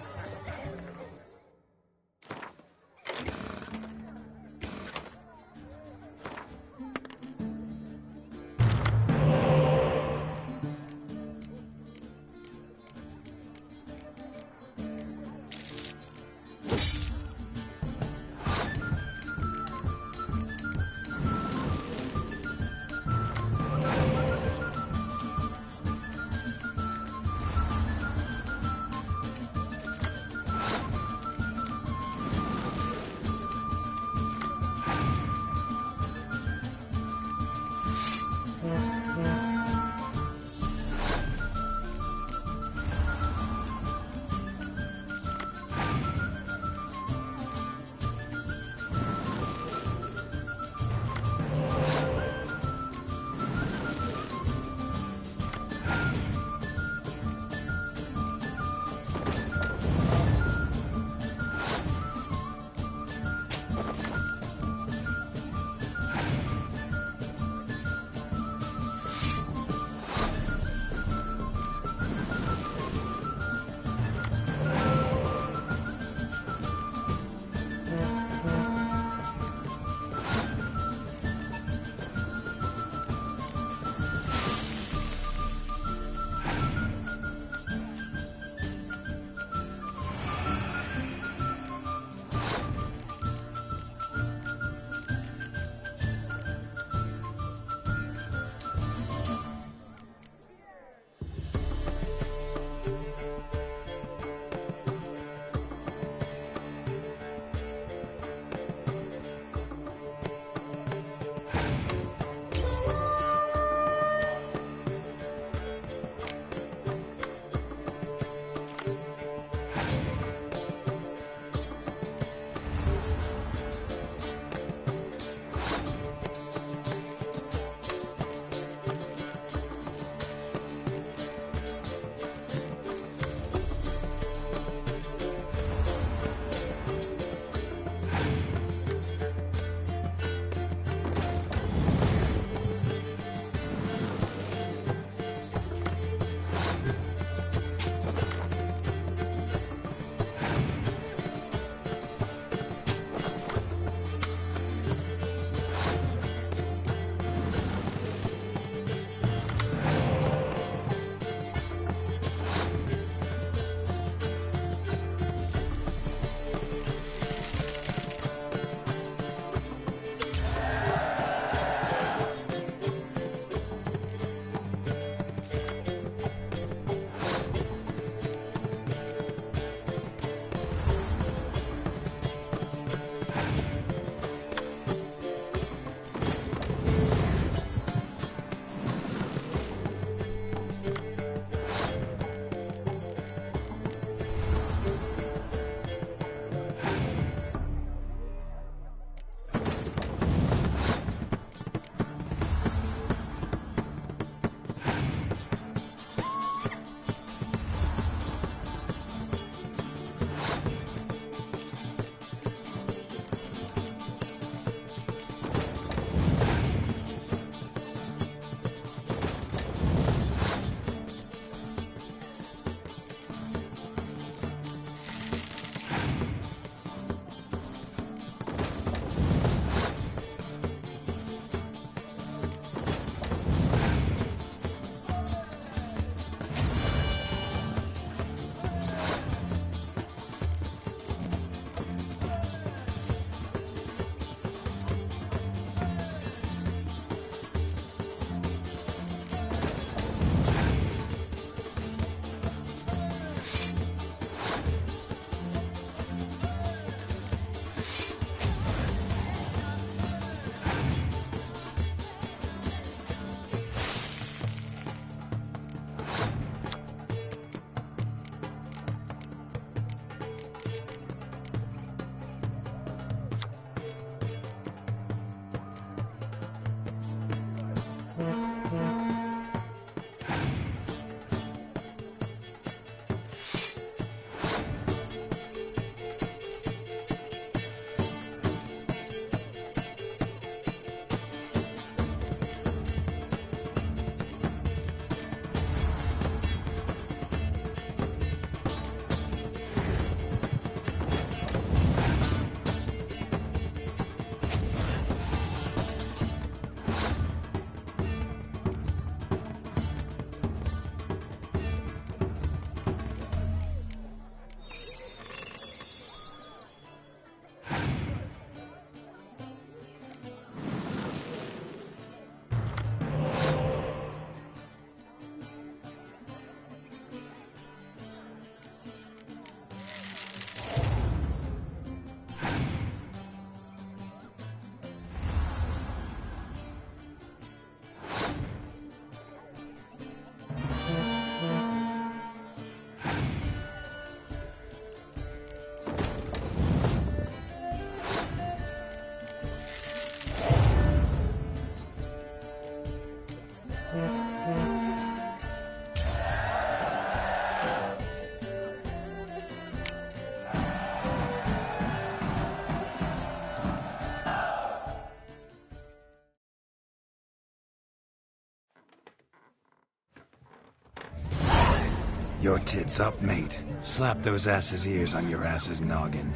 Your tits up, mate. Slap those asses' ears on your ass's noggin.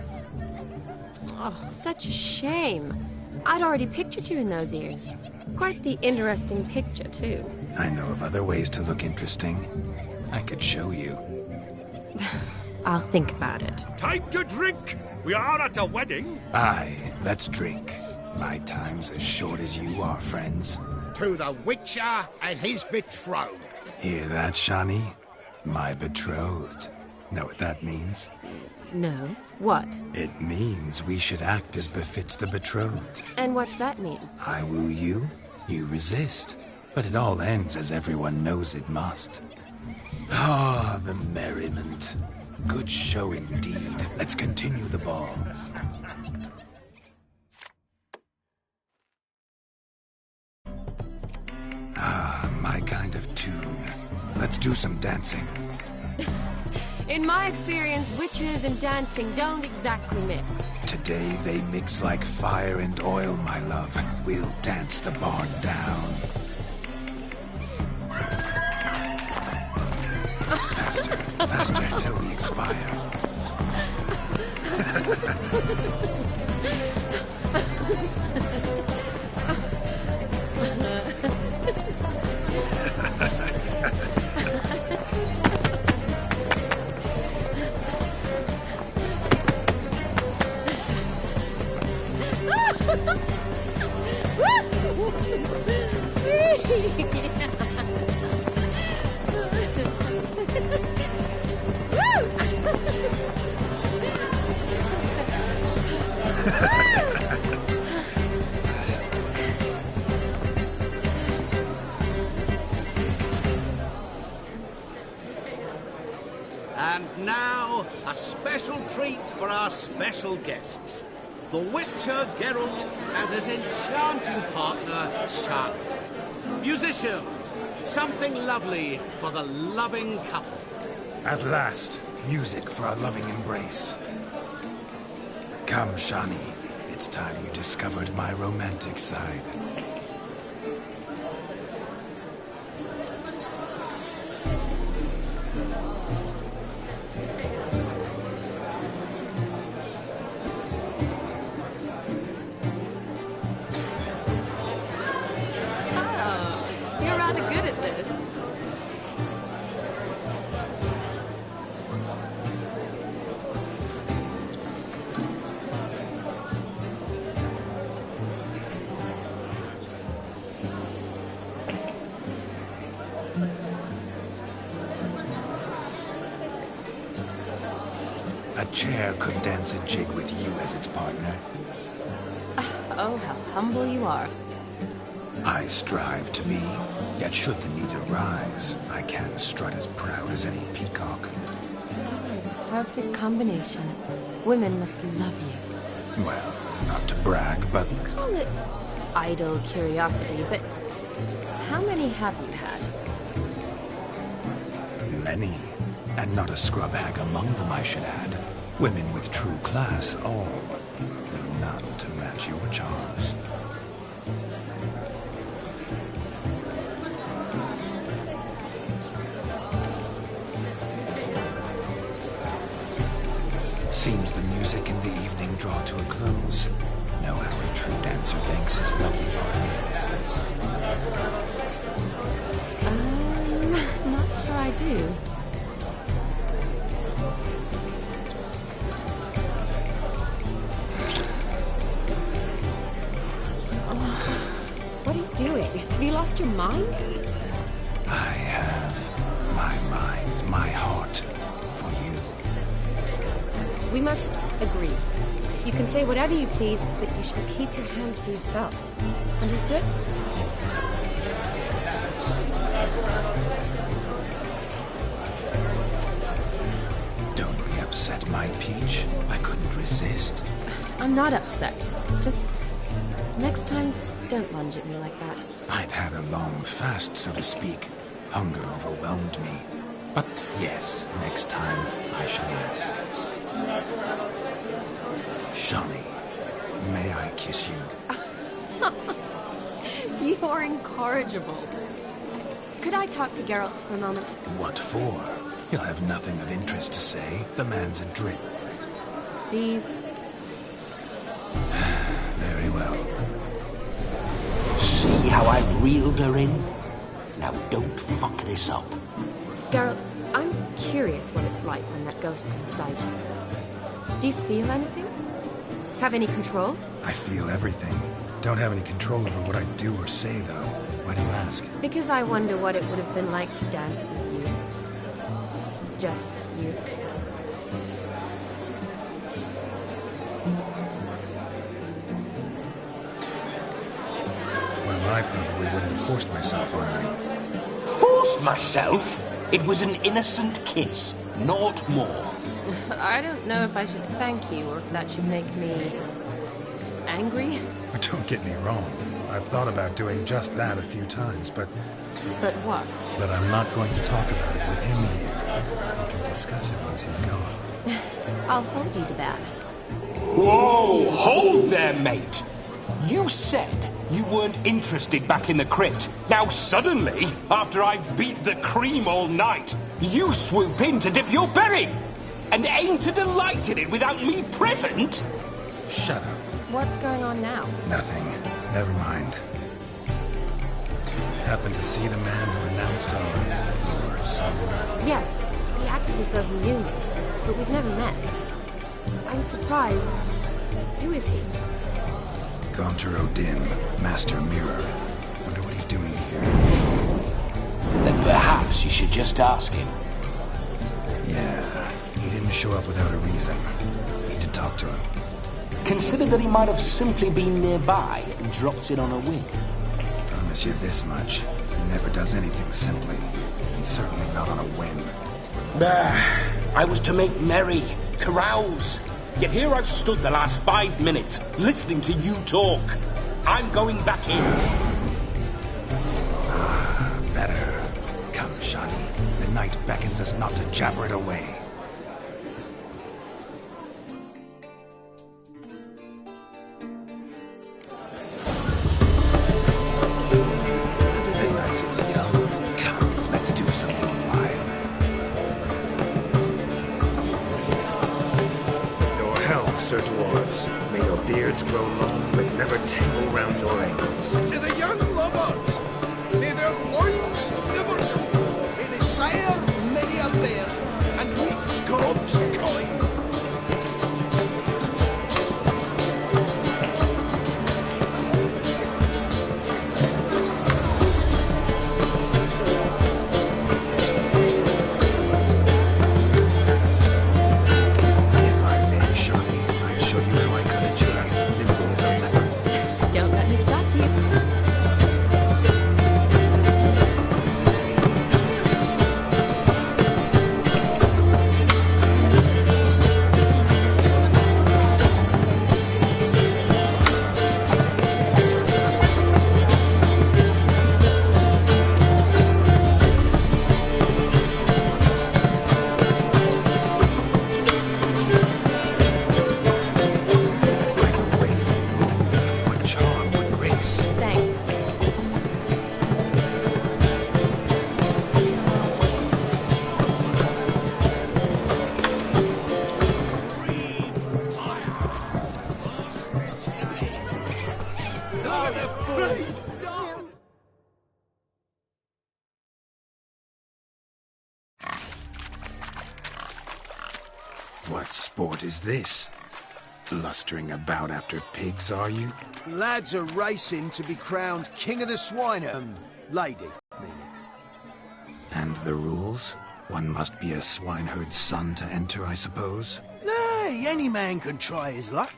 Oh, such a shame. I'd already pictured you in those ears. Quite the interesting picture, too. I know of other ways to look interesting. I could show you. I'll think about it. Time to drink! We are at a wedding. Aye, let's drink. My time's as short as you are, friends. To the Witcher and his betrothed. Hear that, Shawnee? My betrothed. Know what that means? No. What? It means we should act as befits the betrothed. And what's that mean? I woo you, you resist. But it all ends as everyone knows it must. Ah, the merriment. Good show indeed. Let's continue the ball. Ah, my kind of tune. Let's do some dancing. In my experience, witches and dancing don't exactly mix. Today they mix like fire and oil, my love. We'll dance the barn down. Faster, faster till we expire. And now, a special treat for our special guests. The Witcher Geralt and his enchanting partner, Shani. Musicians, something lovely for the loving couple. At last, music for our loving embrace. Come, Shani. It's time you discovered my romantic side. A chair could dance a jig with you as its partner. Oh, how humble you are. I strive to be, yet should the need arise, I can strut as proud as any peacock. Perfect combination. Women must love you. Well, not to brag, but... Call it idle curiosity, but how many have you had? Many. And not a scrub hag among them, I should add. Women with true class, all. Though none to match your charms. Seems the music in the evening draw to a close. Know how a true dancer thanks his lovely partner. Not sure I do. What are you doing? Have you lost your mind? I have my mind, my heart, for you. We must agree. You can say whatever you please, but you should keep your hands to yourself. Understood? Don't be upset, my peach. I couldn't resist. I'm not upset. Just next time, don't lunge at me like that. I'd had a long fast, so to speak. Hunger overwhelmed me. But yes, next time I shall ask. Shani, may I kiss you? You are incorrigible. Could I talk to Geralt for a moment? What for? He'll have nothing of interest to say. The man's a drip. Please. Very well. See how I've reeled her in? Now don't fuck this up. Geralt, I'm curious what it's like when that ghost's inside you. Do you feel anything? Have any control? I feel everything. Don't have any control over what I do or say, though. Why do you ask? Because I wonder what it would have been like to dance with you. Just you. Well, I probably wouldn't have forced myself on you. Forced myself? It was an innocent kiss, not more. I don't know if I should thank you or if that should make me... angry? Don't get me wrong. I've thought about doing just that a few times, but... But what? But I'm not going to talk about it with him here. We can discuss it once he's gone. I'll hold you to that. Whoa! Hold there, mate! You said you weren't interested back in the crypt. Now suddenly, after I've beat the cream all night, you swoop in to dip your berry! And aim to delight in it without me present? Shut up. What's going on now? Nothing. Never mind. Happened to see the man who announced your son? Yes, he acted as though he knew me, but we've never met. I'm surprised. Who is he? Gaunter Odin, Master Mirror. Wonder what he's doing here. Then perhaps you should just ask him. Yeah, he didn't show up without a reason. Need to talk to him. Consider that he might have simply been nearby and dropped in on a whim. Promise you this much. He never does anything simply. And certainly not on a whim. I was to make merry, carouse. Yet here I've stood the last 5 minutes, listening to you talk. I'm going back in. Better. Come, Shani. The night beckons us not to jabber it away. Sir Dwarves, may your beards grow long, but never tangle round your ankles. To the young lovers, may their loins never cool, may they sire many a bear, and reap God's coin. What sport is this? Blustering about after pigs, are you? Lads are racing to be crowned King of the Swine... lady, meaning. And the rules? One must be a swineherd's son to enter, I suppose? Nay, any man can try his luck.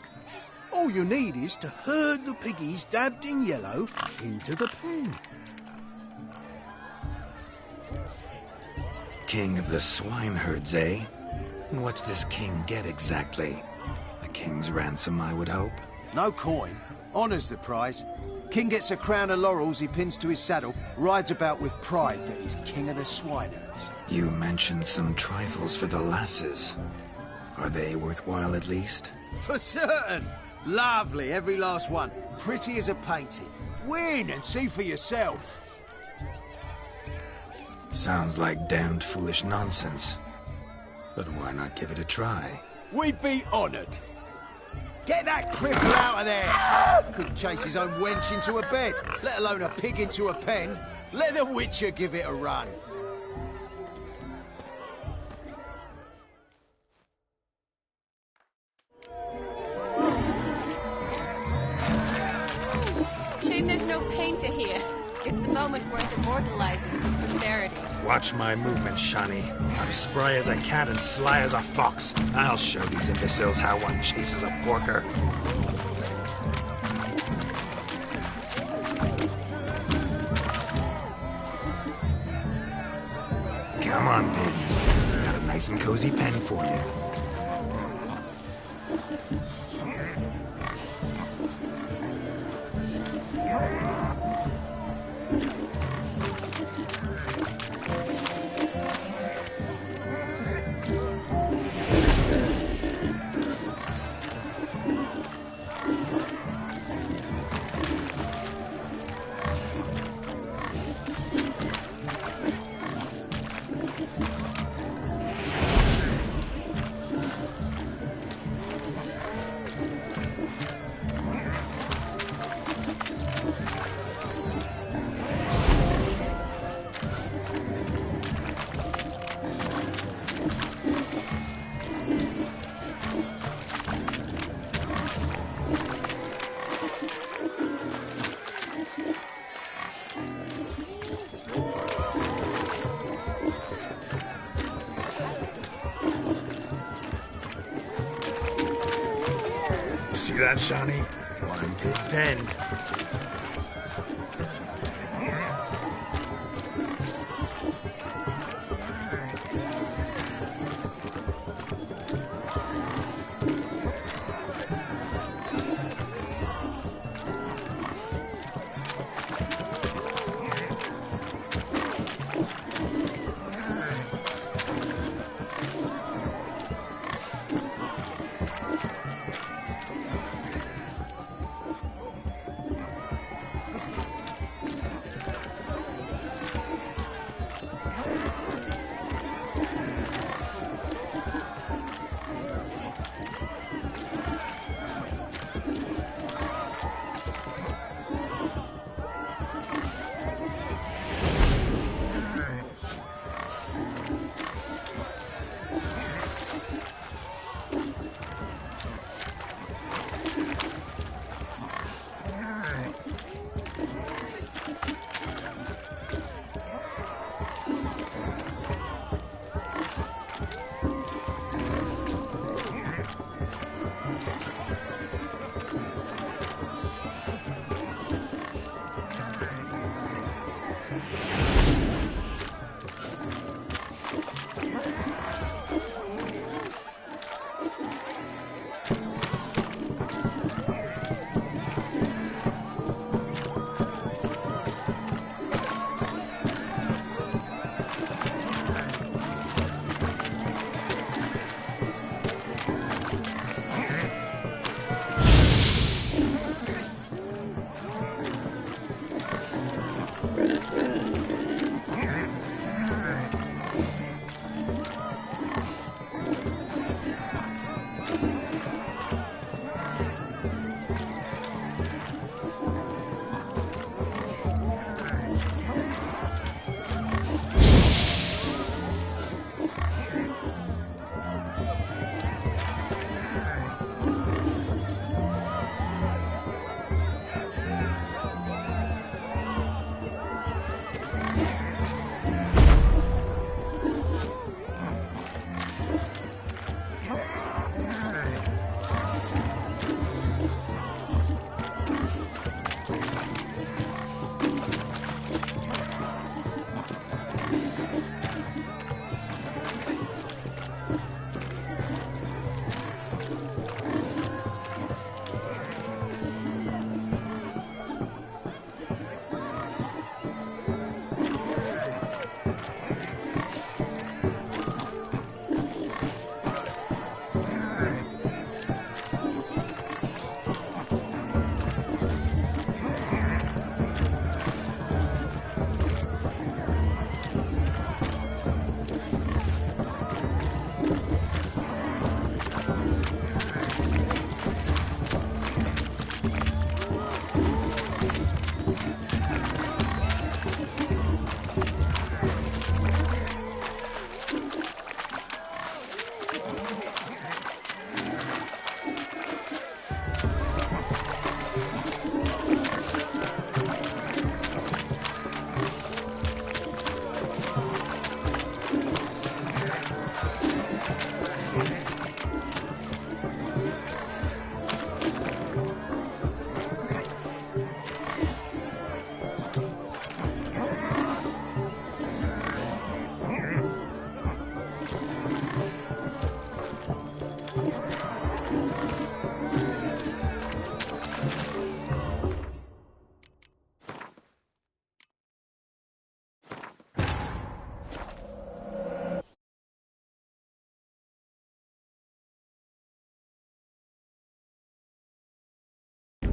All you need is to herd the piggies dabbed in yellow into the pen. King of the swineherds, eh? And what's this king get exactly? A king's ransom, I would hope. No coin. Honour's the prize. King gets a crown of laurels he pins to his saddle, rides about with pride that he's king of the swineherds. You mentioned some trifles for the lasses. Are they worthwhile at least? For certain. Lovely, every last one. Pretty as a painting. Win and see for yourself. Sounds like damned foolish nonsense. But why not give it a try? We'd be honoured. Get that cripple out of there! Couldn't chase his own wench into a bed, let alone a pig into a pen. Let the Witcher give it a run. Shame there's no painter here. It's a moment worth immortalizing for posterity. Watch my movements, Shani. I'm spry as a cat and sly as a fox. I'll show these imbeciles how one chases a porker. Come on, baby. Got a nice and cozy pen for you. See that, Shani? One big pen.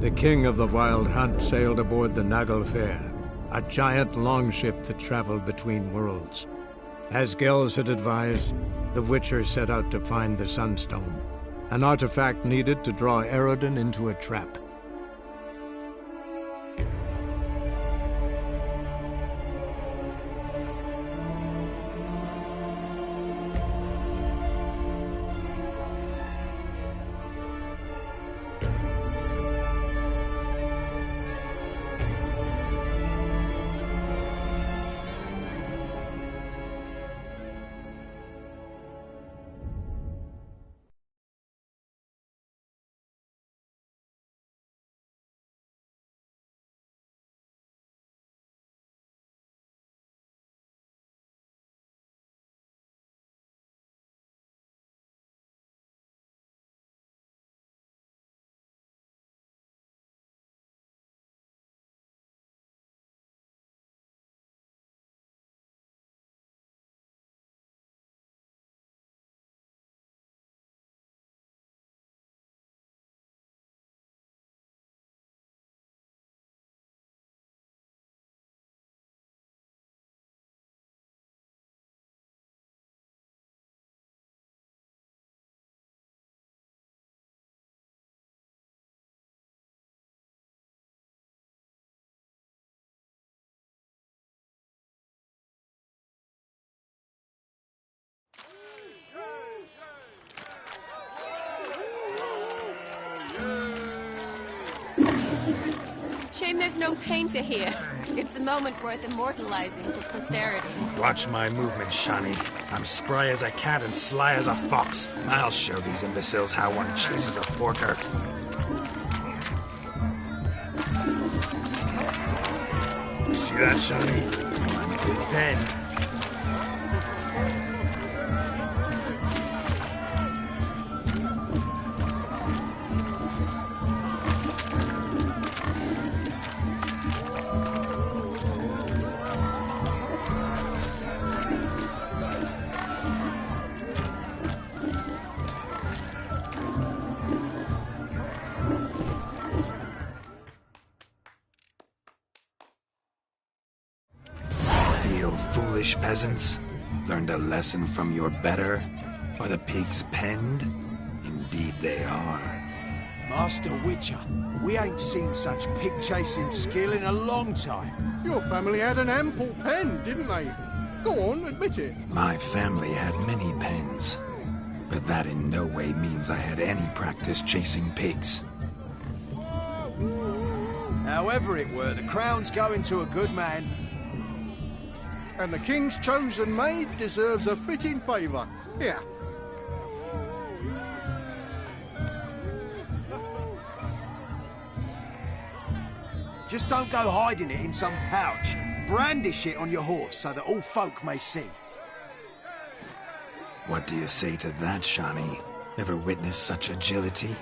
The king of the Wild Hunt sailed aboard the Naglfar, a giant longship that traveled between worlds. As Gels had advised, the Witcher set out to find the Sunstone, an artifact needed to draw Eredin into a trap. Shame there's no painter here. It's a moment worth immortalizing for posterity. Watch my movement, Shani. I'm spry as a cat and sly as a fox. I'll show these imbeciles how one chases a porker. See that, Shani? I'm a good pen. Foolish peasants, learned a lesson from your better? Are the pigs penned? Indeed they are. Master Witcher, we ain't seen such pig-chasing skill in a long time. Your family had an ample pen, didn't they? Go on, admit it. My family had many pens, but that in no way means I had any practice chasing pigs. However it were, the crown's going to a good man. And the king's chosen maid deserves a fitting favour. Here. Just don't go hiding it in some pouch. Brandish it on your horse so that all folk may see. What do you say to that, Shani? Ever witnessed such agility?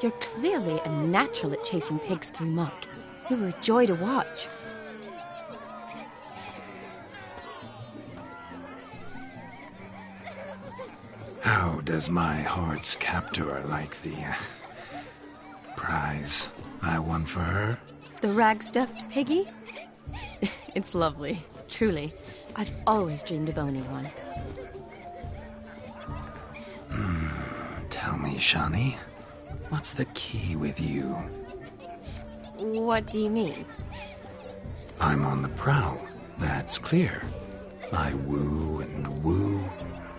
You're clearly a natural at chasing pigs through muck. You were a joy to watch. How does my heart's captor like the prize I won for her? The rag-stuffed piggy? It's lovely, truly. I've always dreamed of owning one. Tell me, Shani, what's the key with you? What do you mean? I'm on the prowl, that's clear. I woo and woo,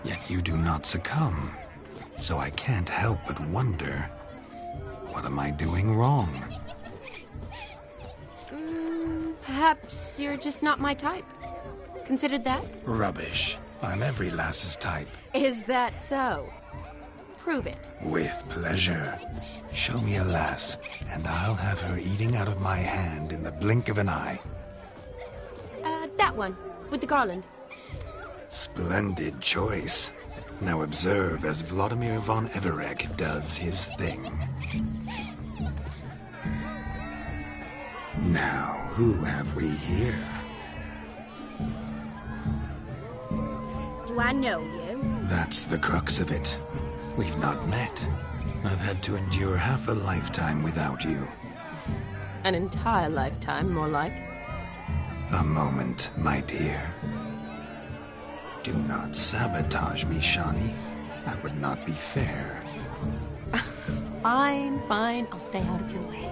yet you do not succumb. So I can't help but wonder, what am I doing wrong? Perhaps you're just not my type. Considered that? Rubbish. I'm every lass's type. Is that so? Prove it. With pleasure. Show me a lass, and I'll have her eating out of my hand in the blink of an eye. That one, with the garland. Splendid choice. Now observe as Vladimir von Everegg does his thing. Now, who have we here? Do I know you? That's the crux of it. We've not met. I've had to endure half a lifetime without you. An entire lifetime, more like. A moment, my dear. Do not sabotage me, Shani. That would not be fair. Fine, fine. I'll stay out of your way.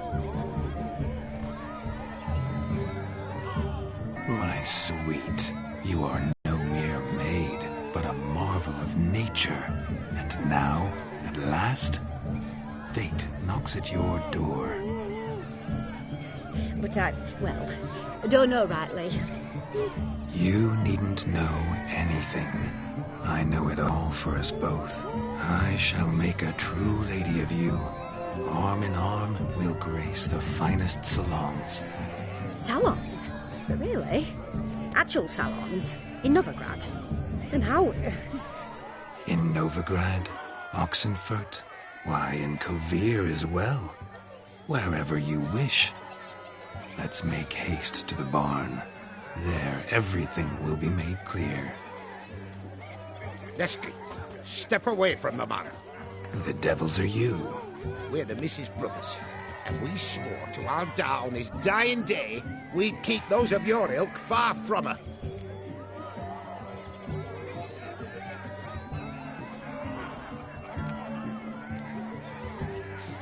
My sweet, you are no mere maid, but a marvel of nature. And now, at last, fate knocks at your door. But I don't know rightly. You needn't know anything. I know it all for us both. I shall make a true lady of you. Arm in arm, we'll grace the finest salons. Salons? Really? Actual salons? In Novigrad? And how... In Novigrad, Oxenfurt, why, in Kovir as well. Wherever you wish. Let's make haste to the barn. There, everything will be made clear. Lesky, step away from the man. Who the devils are you? We're the Mrs. Brothers, and we swore to our da on his dying day we'd keep those of your ilk far from her.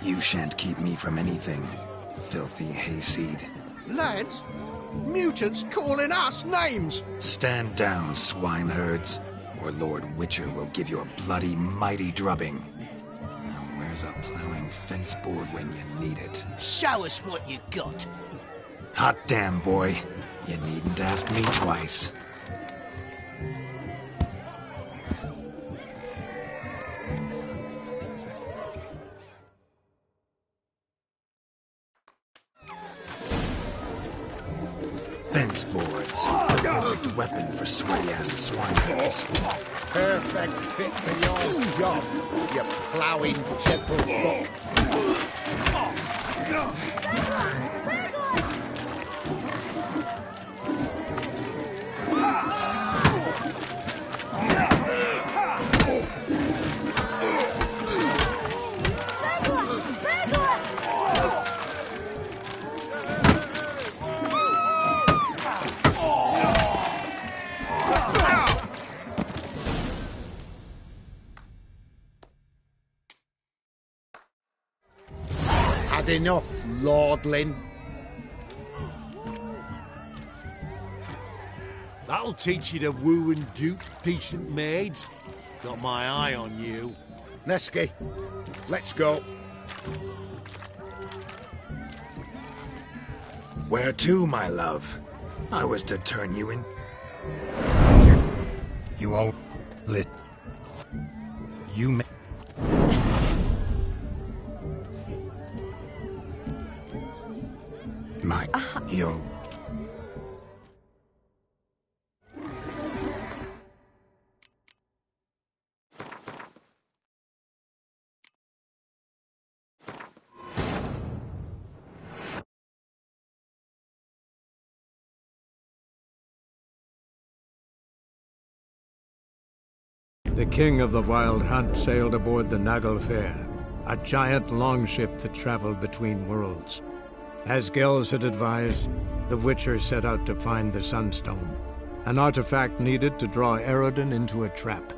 You shan't keep me from anything, filthy hayseed. Lads, mutants calling us names! Stand down, swineherds, or Lord Witcher will give you a bloody mighty drubbing. Now, where's a plowing fence board when you need it? Show us what you got. Hot damn, boy. You needn't ask me twice. Fence boards. The perfect weapon for sweaty-ass swineherds. Perfect fit for your job, you ploughing gentlefolk. Had enough, lordling. That'll teach you to woo and dupe decent maids. Got my eye on you. Nesky, let's go. Where to, my love? I was to turn you in. You all lit. You may. My, yo. The king of the Wild Hunt sailed aboard the Naglfar, a giant longship that traveled between worlds. As Gels had advised, the Witcher set out to find the Sunstone, an artifact needed to draw Eredin into a trap.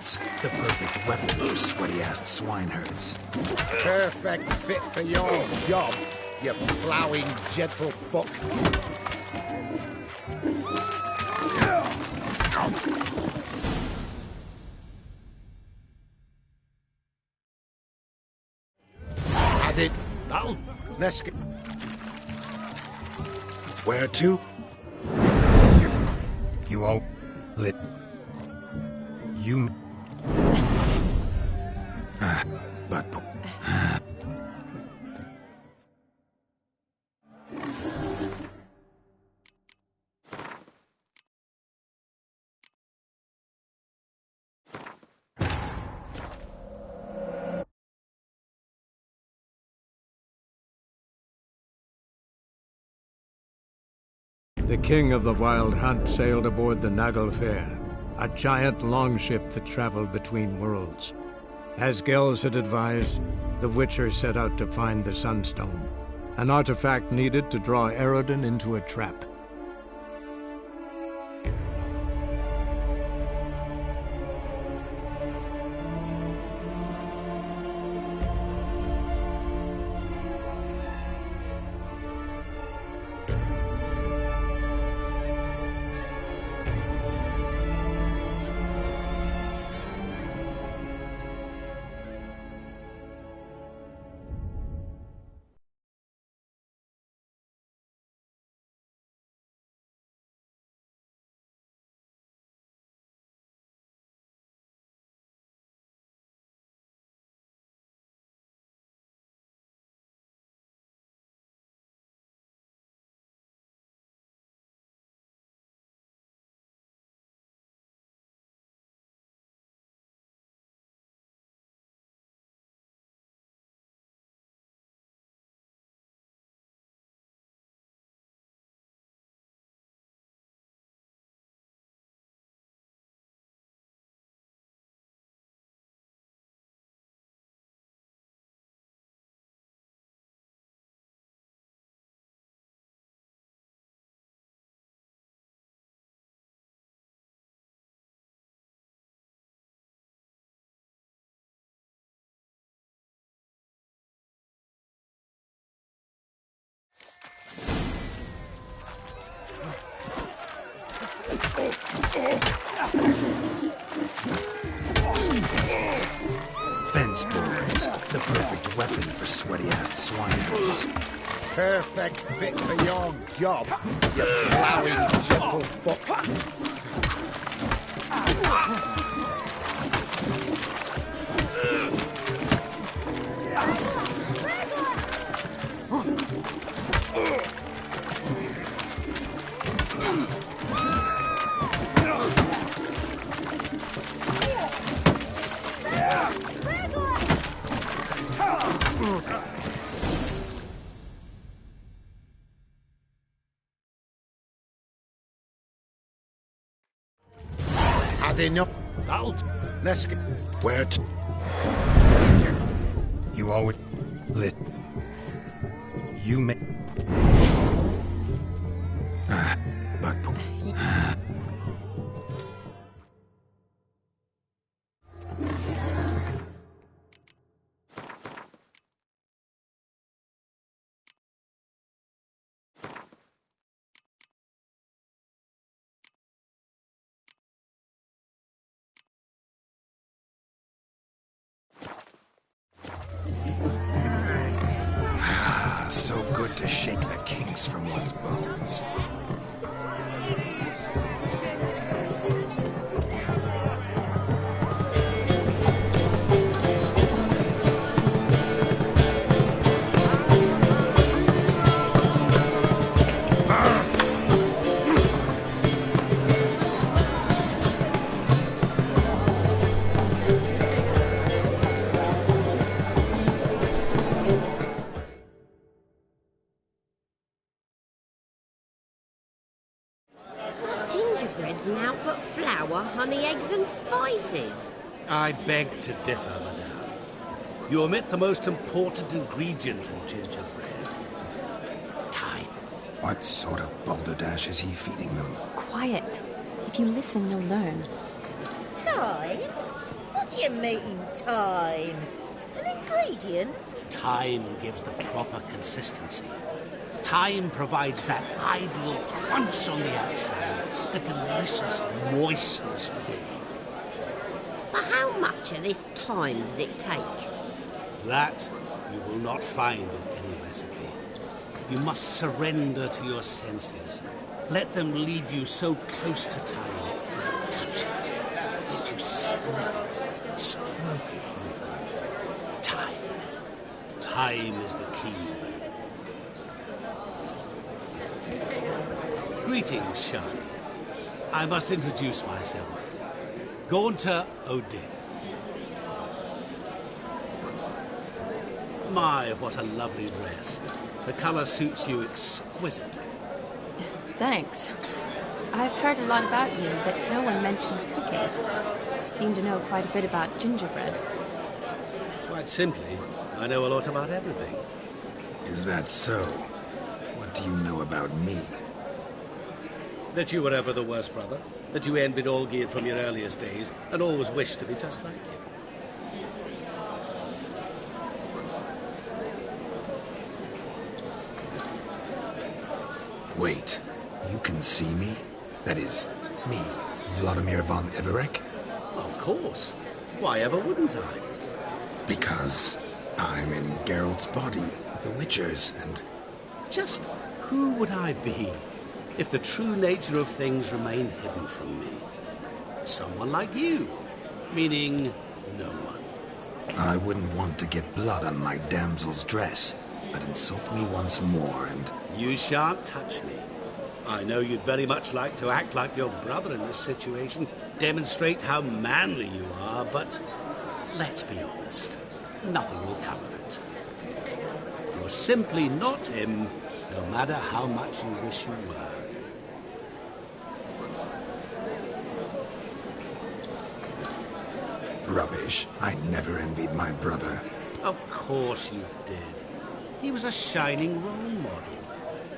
bolts, the perfect weapon for sweaty-assed swineherds. Perfect fit for your job, you ploughing gentlefolk. Had it. That'll... Let's get... Where to? You all lit. You. But. The king of the Wild Hunt sailed aboard the Naglfar, a giant longship that traveled between worlds. As Gels had advised, the Witcher set out to find the Sunstone, an artifact needed to draw Eredin into a trap. Fence boards, the perfect weapon for sweaty-assed swineherds. Perfect fit for your job, you ploughing gentlefolk. Had enough. That'll... Let's get... Where to? You always lit. You may. But. So good to shake the kinks from one's bones. Gingerbread's naught but flour, honey, eggs and spices. I beg to differ, madame. You omit the most important ingredient in gingerbread. Time. What sort of balderdash is he feeding them? Quiet. If you listen, you'll learn. Time? What do you mean, time? An ingredient? Time gives the proper consistency. Time provides that ideal crunch on the outside, the delicious moistness within. So how much of this time does it take? That you will not find in any recipe. You must surrender to your senses. Let them lead you so close to time, you touch it. Let you sniff it, stroke it even. Time. Time is the key. Greetings, Shani. I must introduce myself. Gaunter Odin. My, what a lovely dress. The colour suits you exquisitely. Thanks. I've heard a lot about you, but no one mentioned cooking. Seem to know quite a bit about gingerbread. Quite simply, I know a lot about everything. Is that so? What do you know about me? That you were ever the worst brother. That you envied Olgierd from your earliest days, and always wished to be just like him. Wait, you can see me? That is, me, Vladimir von Everek? Of course. Why ever wouldn't I? Because I'm in Geralt's body, the Witcher's, and... Just who would I be if the true nature of things remained hidden from me? Someone like you, meaning no one. I wouldn't want to get blood on my damsel's dress, but insult me once more and... You shan't touch me. I know you'd very much like to act like your brother in this situation, demonstrate how manly you are, but let's be honest, nothing will come of it. You're simply not him, no matter how much you wish you were. Rubbish. I never envied my brother. Of course you did. He was a shining role model.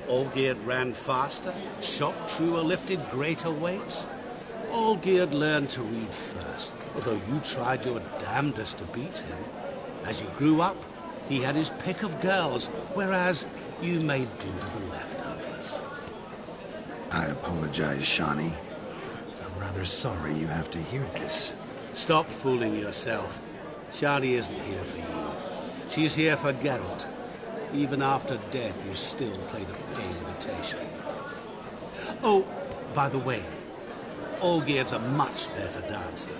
Olgierd ran faster, shot truer, lifted greater weights. Olgierd learned to read first, although you tried your damnedest to beat him. As you grew up, he had his pick of girls, whereas you made do with the leftovers. I apologize, Shani. I'm rather sorry you have to hear this. Stop fooling yourself. Shani isn't here for you. She's here for Geralt. Even after death, you still play the pale imitation. Oh, by the way, Olgierd's a much better dancer.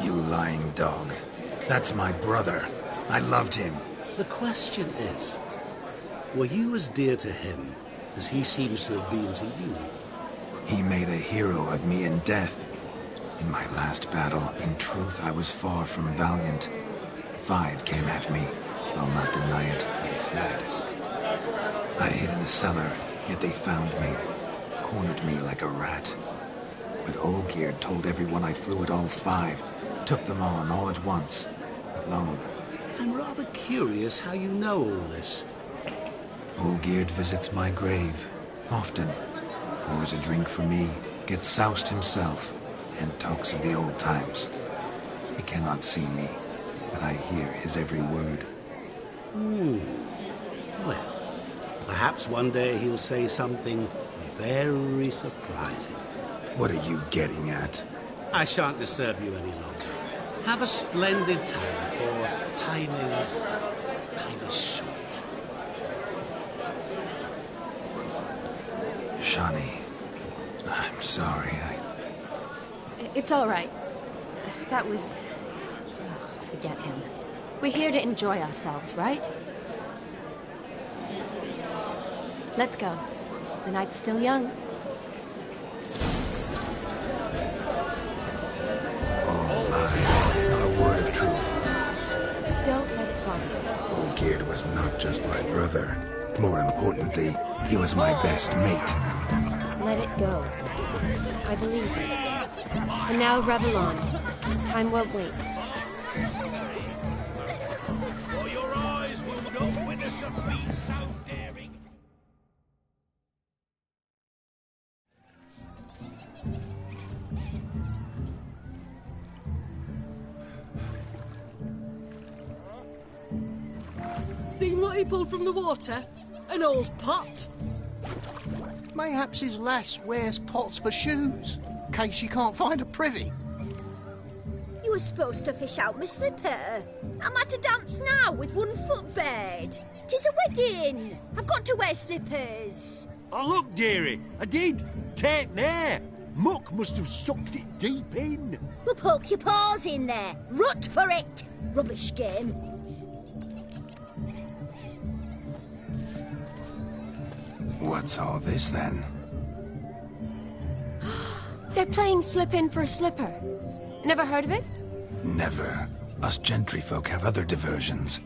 You lying dog. That's my brother. I loved him. The question is, were you as dear to him as he seems to have been to you? He made a hero of me in death. In my last battle, in truth, I was far from valiant. 5 came at me. I'll not deny it, I fled. I hid in a cellar, yet they found me, cornered me like a rat. But Olgierd told everyone I flew at all 5, took them on all at once, alone. I'm rather curious how you know all this. Olgierd visits my grave, often. Pours a drink for me, gets soused himself, and talks of the old times. He cannot see me, but I hear his every word. Well, perhaps one day he'll say something very surprising. What are you getting at? I shan't disturb you any longer. Have a splendid time, for time is short. Shani, I'm sorry, It's all right. That was... Oh, forget him. We're here to enjoy ourselves, right? Let's go. The night's still young. All lies, not a word of truth. Don't let it bother you. Olgierd was not just my brother. More importantly, he was my best mate. Let it go. I believe you. And now revel on. Time won't wait. For your eyes will not witness a feat so daring. Seen what he pulled from the water? An old pot. Mayhaps his lass wears pots for shoes, in case she can't find a privy. You were supposed to fish out my slipper. Am I to dance now with one foot bared? 'Tis a wedding. I've got to wear slippers. Oh, look, dearie, I did. Tain't there. Muck must have sucked it deep in. Well, poke your paws in there. Rut for it. Rubbish game. What's all this, then? They're playing slip in for a slipper. Never heard of it? Never. Us gentry folk have other diversions.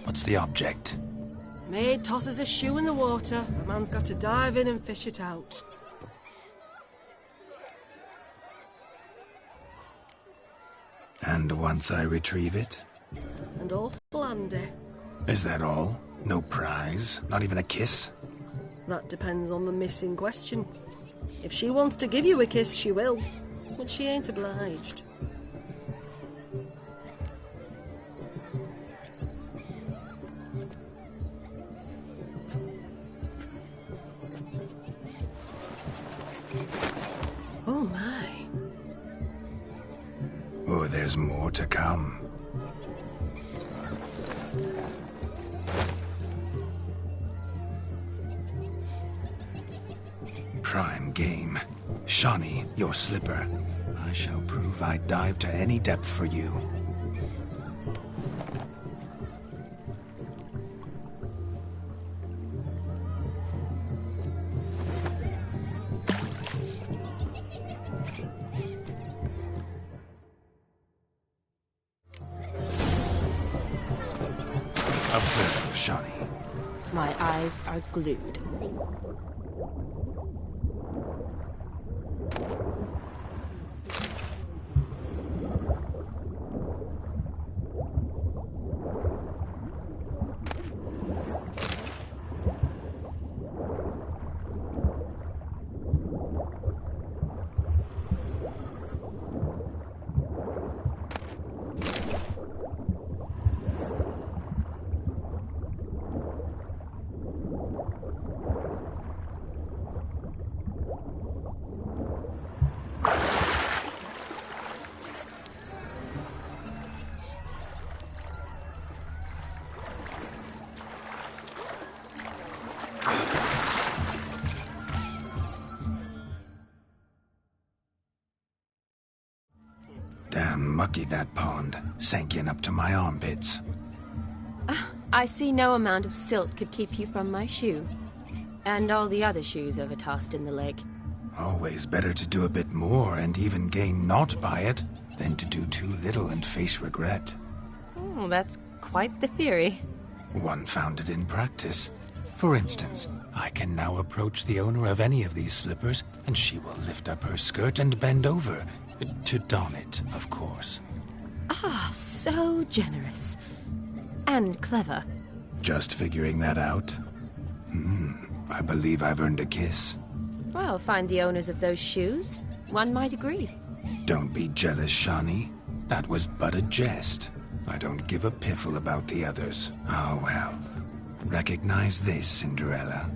What's the object? Maid tosses a shoe in the water. A man's got to dive in and fish it out. And once I retrieve it? And all for Andy. Is that all? No prize? Not even a kiss? That depends on the miss in question. If she wants to give you a kiss, she will. But she ain't obliged. Oh my. Oh, there's more to come. Prime game. Shawnee, your slipper. I shall prove I'd dive to any depth for you. Observe, Shawnee. My eyes are glued. Damn mucky, that pond. Sank in up to my armpits. I see no amount of silt could keep you from my shoe. And all the other shoes overtossed in the lake. Always better to do a bit more and even gain naught by it than to do too little and face regret. Oh, that's quite the theory. One founded in practice. For instance, I can now approach the owner of any of these slippers, and she will lift up her skirt and bend over. To don it, of course. Ah, so generous. And clever. Just figuring that out? I believe I've earned a kiss. Well, find the owners of those shoes. One might agree. Don't be jealous, Shawnee. That was but a jest. I don't give a piffle about the others. Oh, well. Recognize this, Cinderella.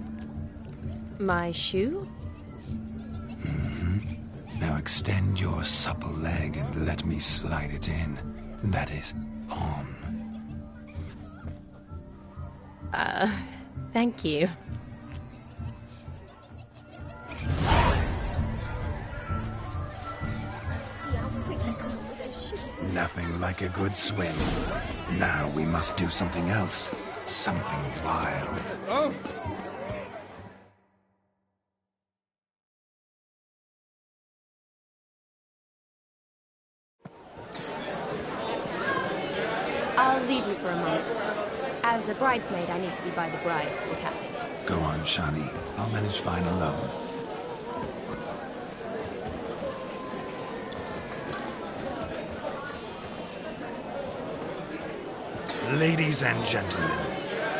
My shoe? Now extend your supple leg and let me slide it in. That is, on. Thank you. Nothing like a good swim. Now we must do something else. Something wild. Oh! I'll leave you for a moment. As a bridesmaid, I need to be by the bride for the cap. Go on, Shawnee. I'll manage fine alone. Ladies and gentlemen,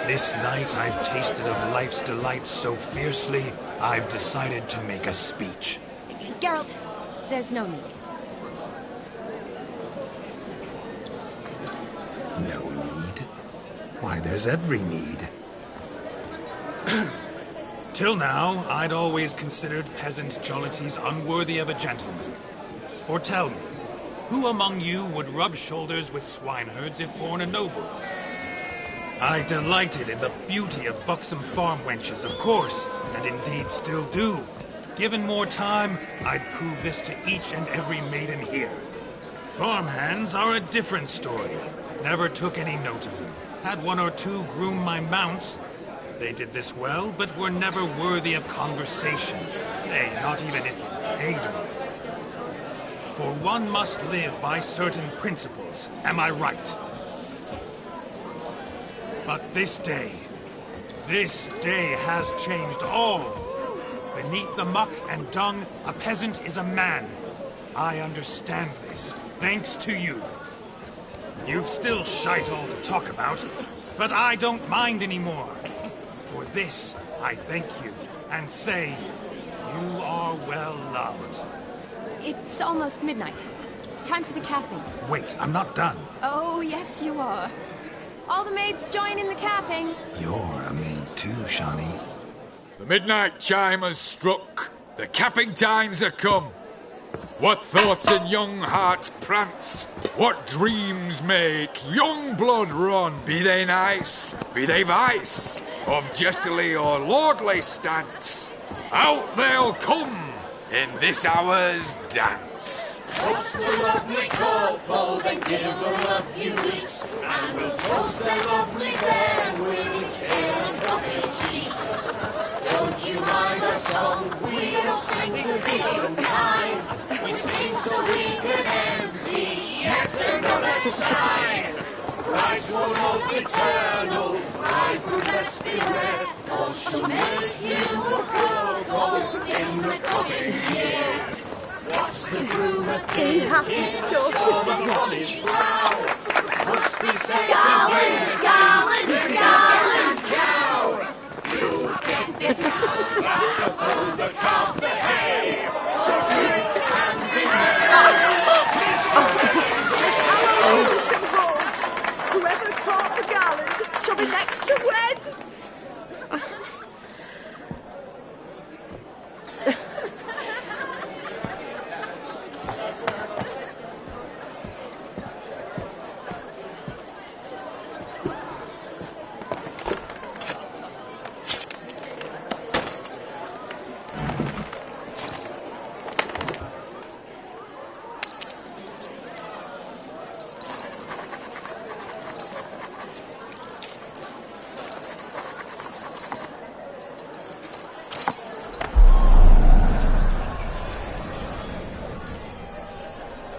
this night I've tasted of life's delights so fiercely, I've decided to make a speech. Geralt, there's no need. No need? Why, there's every need. Till now, I'd always considered peasant jollities unworthy of a gentleman. For tell me, who among you would rub shoulders with swineherds if born a noble? I delighted in the beauty of buxom farm wenches, of course, and indeed still do. Given more time, I'd prove this to each and every maiden here. Farmhands are a different story. Never took any note of them. Had one or two groom my mounts. They did this well, but were never worthy of conversation. Nay, not even if you paid me. For one must live by certain principles, am I right? But this day has changed all. Beneath the muck and dung, a peasant is a man. I understand this, thanks to you. You've still shite all to talk about, but I don't mind anymore. For this, I thank you, and say, you are well loved. It's almost midnight. Time for the capping. Wait, I'm not done. Oh, yes, you are. All the maids join in the capping. You're a maid too, Shawnee. The midnight chime has struck. The capping times are come. What thoughts in young hearts prance? What dreams make young blood run? Be they nice, be they vice, of jestily or lordly stance, out they'll come in this hour's dance. Toast the lovely couple, then give her a few weeks, and we'll toast the lovely bear with its hair and puffy cheeks. Don't you mind our song? We don't sing to be unkind. We sing so we can empty yet another side. Christ will look eternal, pride will best beware, or she'll make you a gurgle in the coming year. What's the rumour thinking? Storm upon his brow. Must be said Garland, Garland, Garland, cow. You get the cow, like the calf the hay. So drink and be merry. Tradition holds. Whoever caught the Garland shall be next to wed.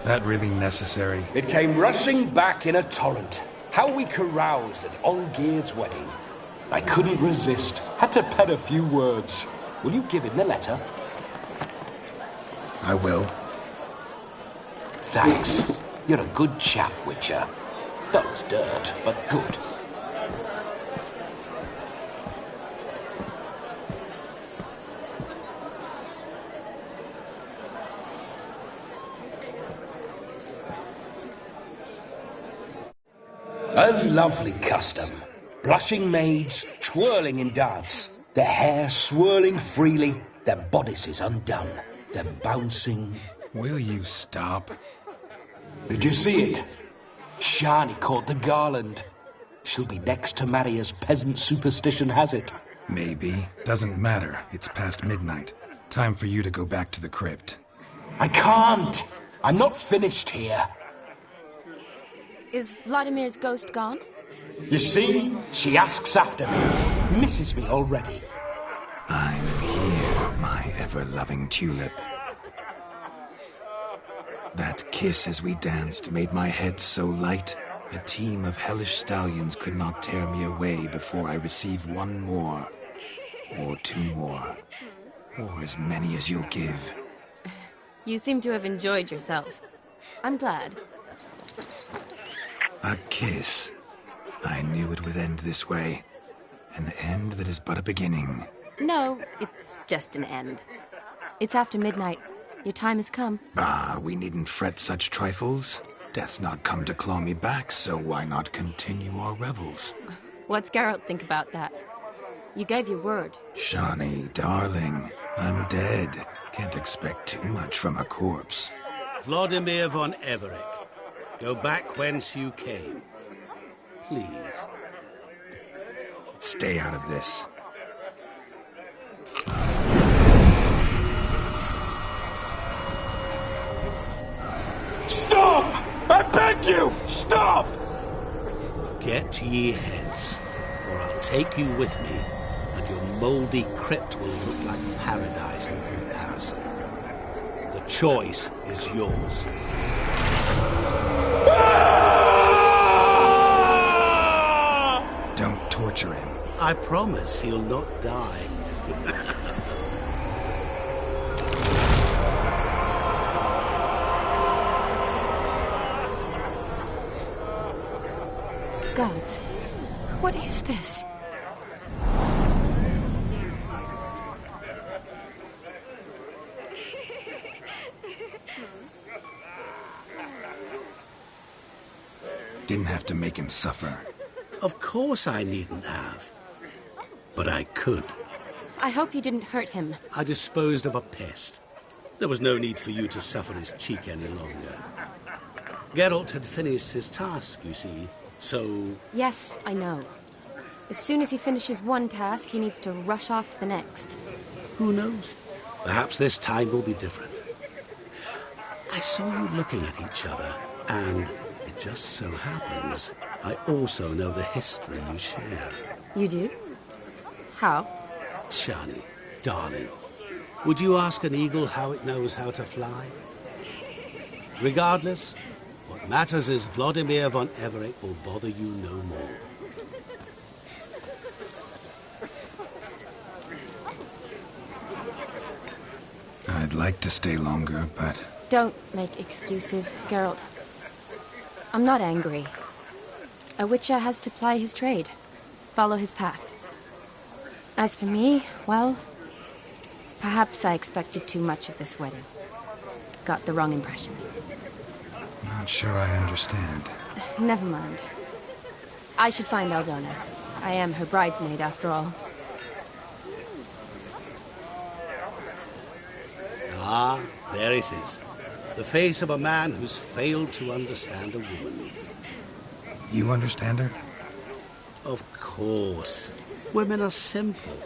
That really necessary? It came rushing back in a torrent. How we caroused at Olgierd's wedding. I couldn't resist. Had to pen a few words. Will you give him the letter? I will. Thanks. You're a good chap, Witcher. Dull as dirt, but good. A lovely custom. Blushing maids, twirling in dance, their hair swirling freely, their bodices undone, their bouncing... Will you stop? Did you see it? Shani caught the garland. She'll be next to marry as peasant superstition has it. Maybe. Doesn't matter. It's past midnight. Time for you to go back to the crypt. I can't! I'm not finished here. Is Vladimir's ghost gone? You see? She asks after me. Misses me already. I'm here, my ever-loving tulip. That kiss as we danced made my head so light, a team of hellish stallions could not tear me away before I receive one more. Or two more. Or as many as you'll give. You seem to have enjoyed yourself. I'm glad. A kiss. I knew it would end this way. An end that is but a beginning. No, it's just an end. It's after midnight. Your time has come. Bah, we needn't fret such trifles. Death's not come to claw me back, so why not continue our revels? What's Geralt think about that? You gave your word. Shawnee, darling, I'm dead. Can't expect too much from a corpse. Vladimir von Everick, go back whence you came. Please. Stay out of this. Stop! I beg you! Stop! Get ye hence, or I'll take you with me, and your mouldy crypt will look like paradise in comparison. The choice is yours. Don't torture him. I promise he'll not die. Gods, what is this? Didn't have to make him suffer. Of course I needn't have. But I could. I hope you didn't hurt him. I disposed of a pest. There was no need for you to suffer his cheek any longer. Geralt had finished his task, you see, so... Yes, I know. As soon as he finishes one task, he needs to rush off to the next. Who knows? Perhaps this time will be different. I saw you looking at each other, and it just so happens I also know the history you share. You do? How? Shani, darling, would you ask an eagle how it knows how to fly? Regardless, what matters is Vladimir von Everick will bother you no more. I'd like to stay longer, but... Don't make excuses, Geralt. I'm not angry. A witcher has to ply his trade, follow his path. As for me, well, perhaps I expected too much of this wedding. Got the wrong impression. Not sure I understand. Never mind. I should find Aldona. I am her bridesmaid, after all. Ah, there it is. The face of a man who's failed to understand a woman. You understand her? Of course. Women are simple.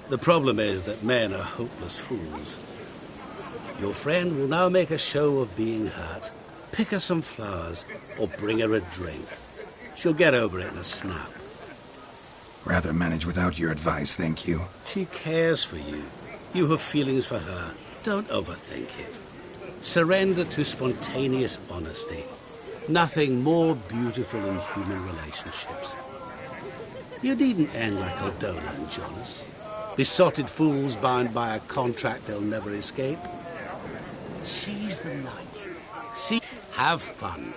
The problem is that men are hopeless fools. Your friend will now make a show of being hurt, pick her some flowers, or bring her a drink. She'll get over it in a snap. Rather manage without your advice, thank you. She cares for you. You have feelings for her. Don't overthink it. Surrender to spontaneous honesty. Nothing more beautiful in human relationships. You needn't end like Aldona and Jonas. Besotted fools bound by a contract they'll never escape. Seize the night. Have fun.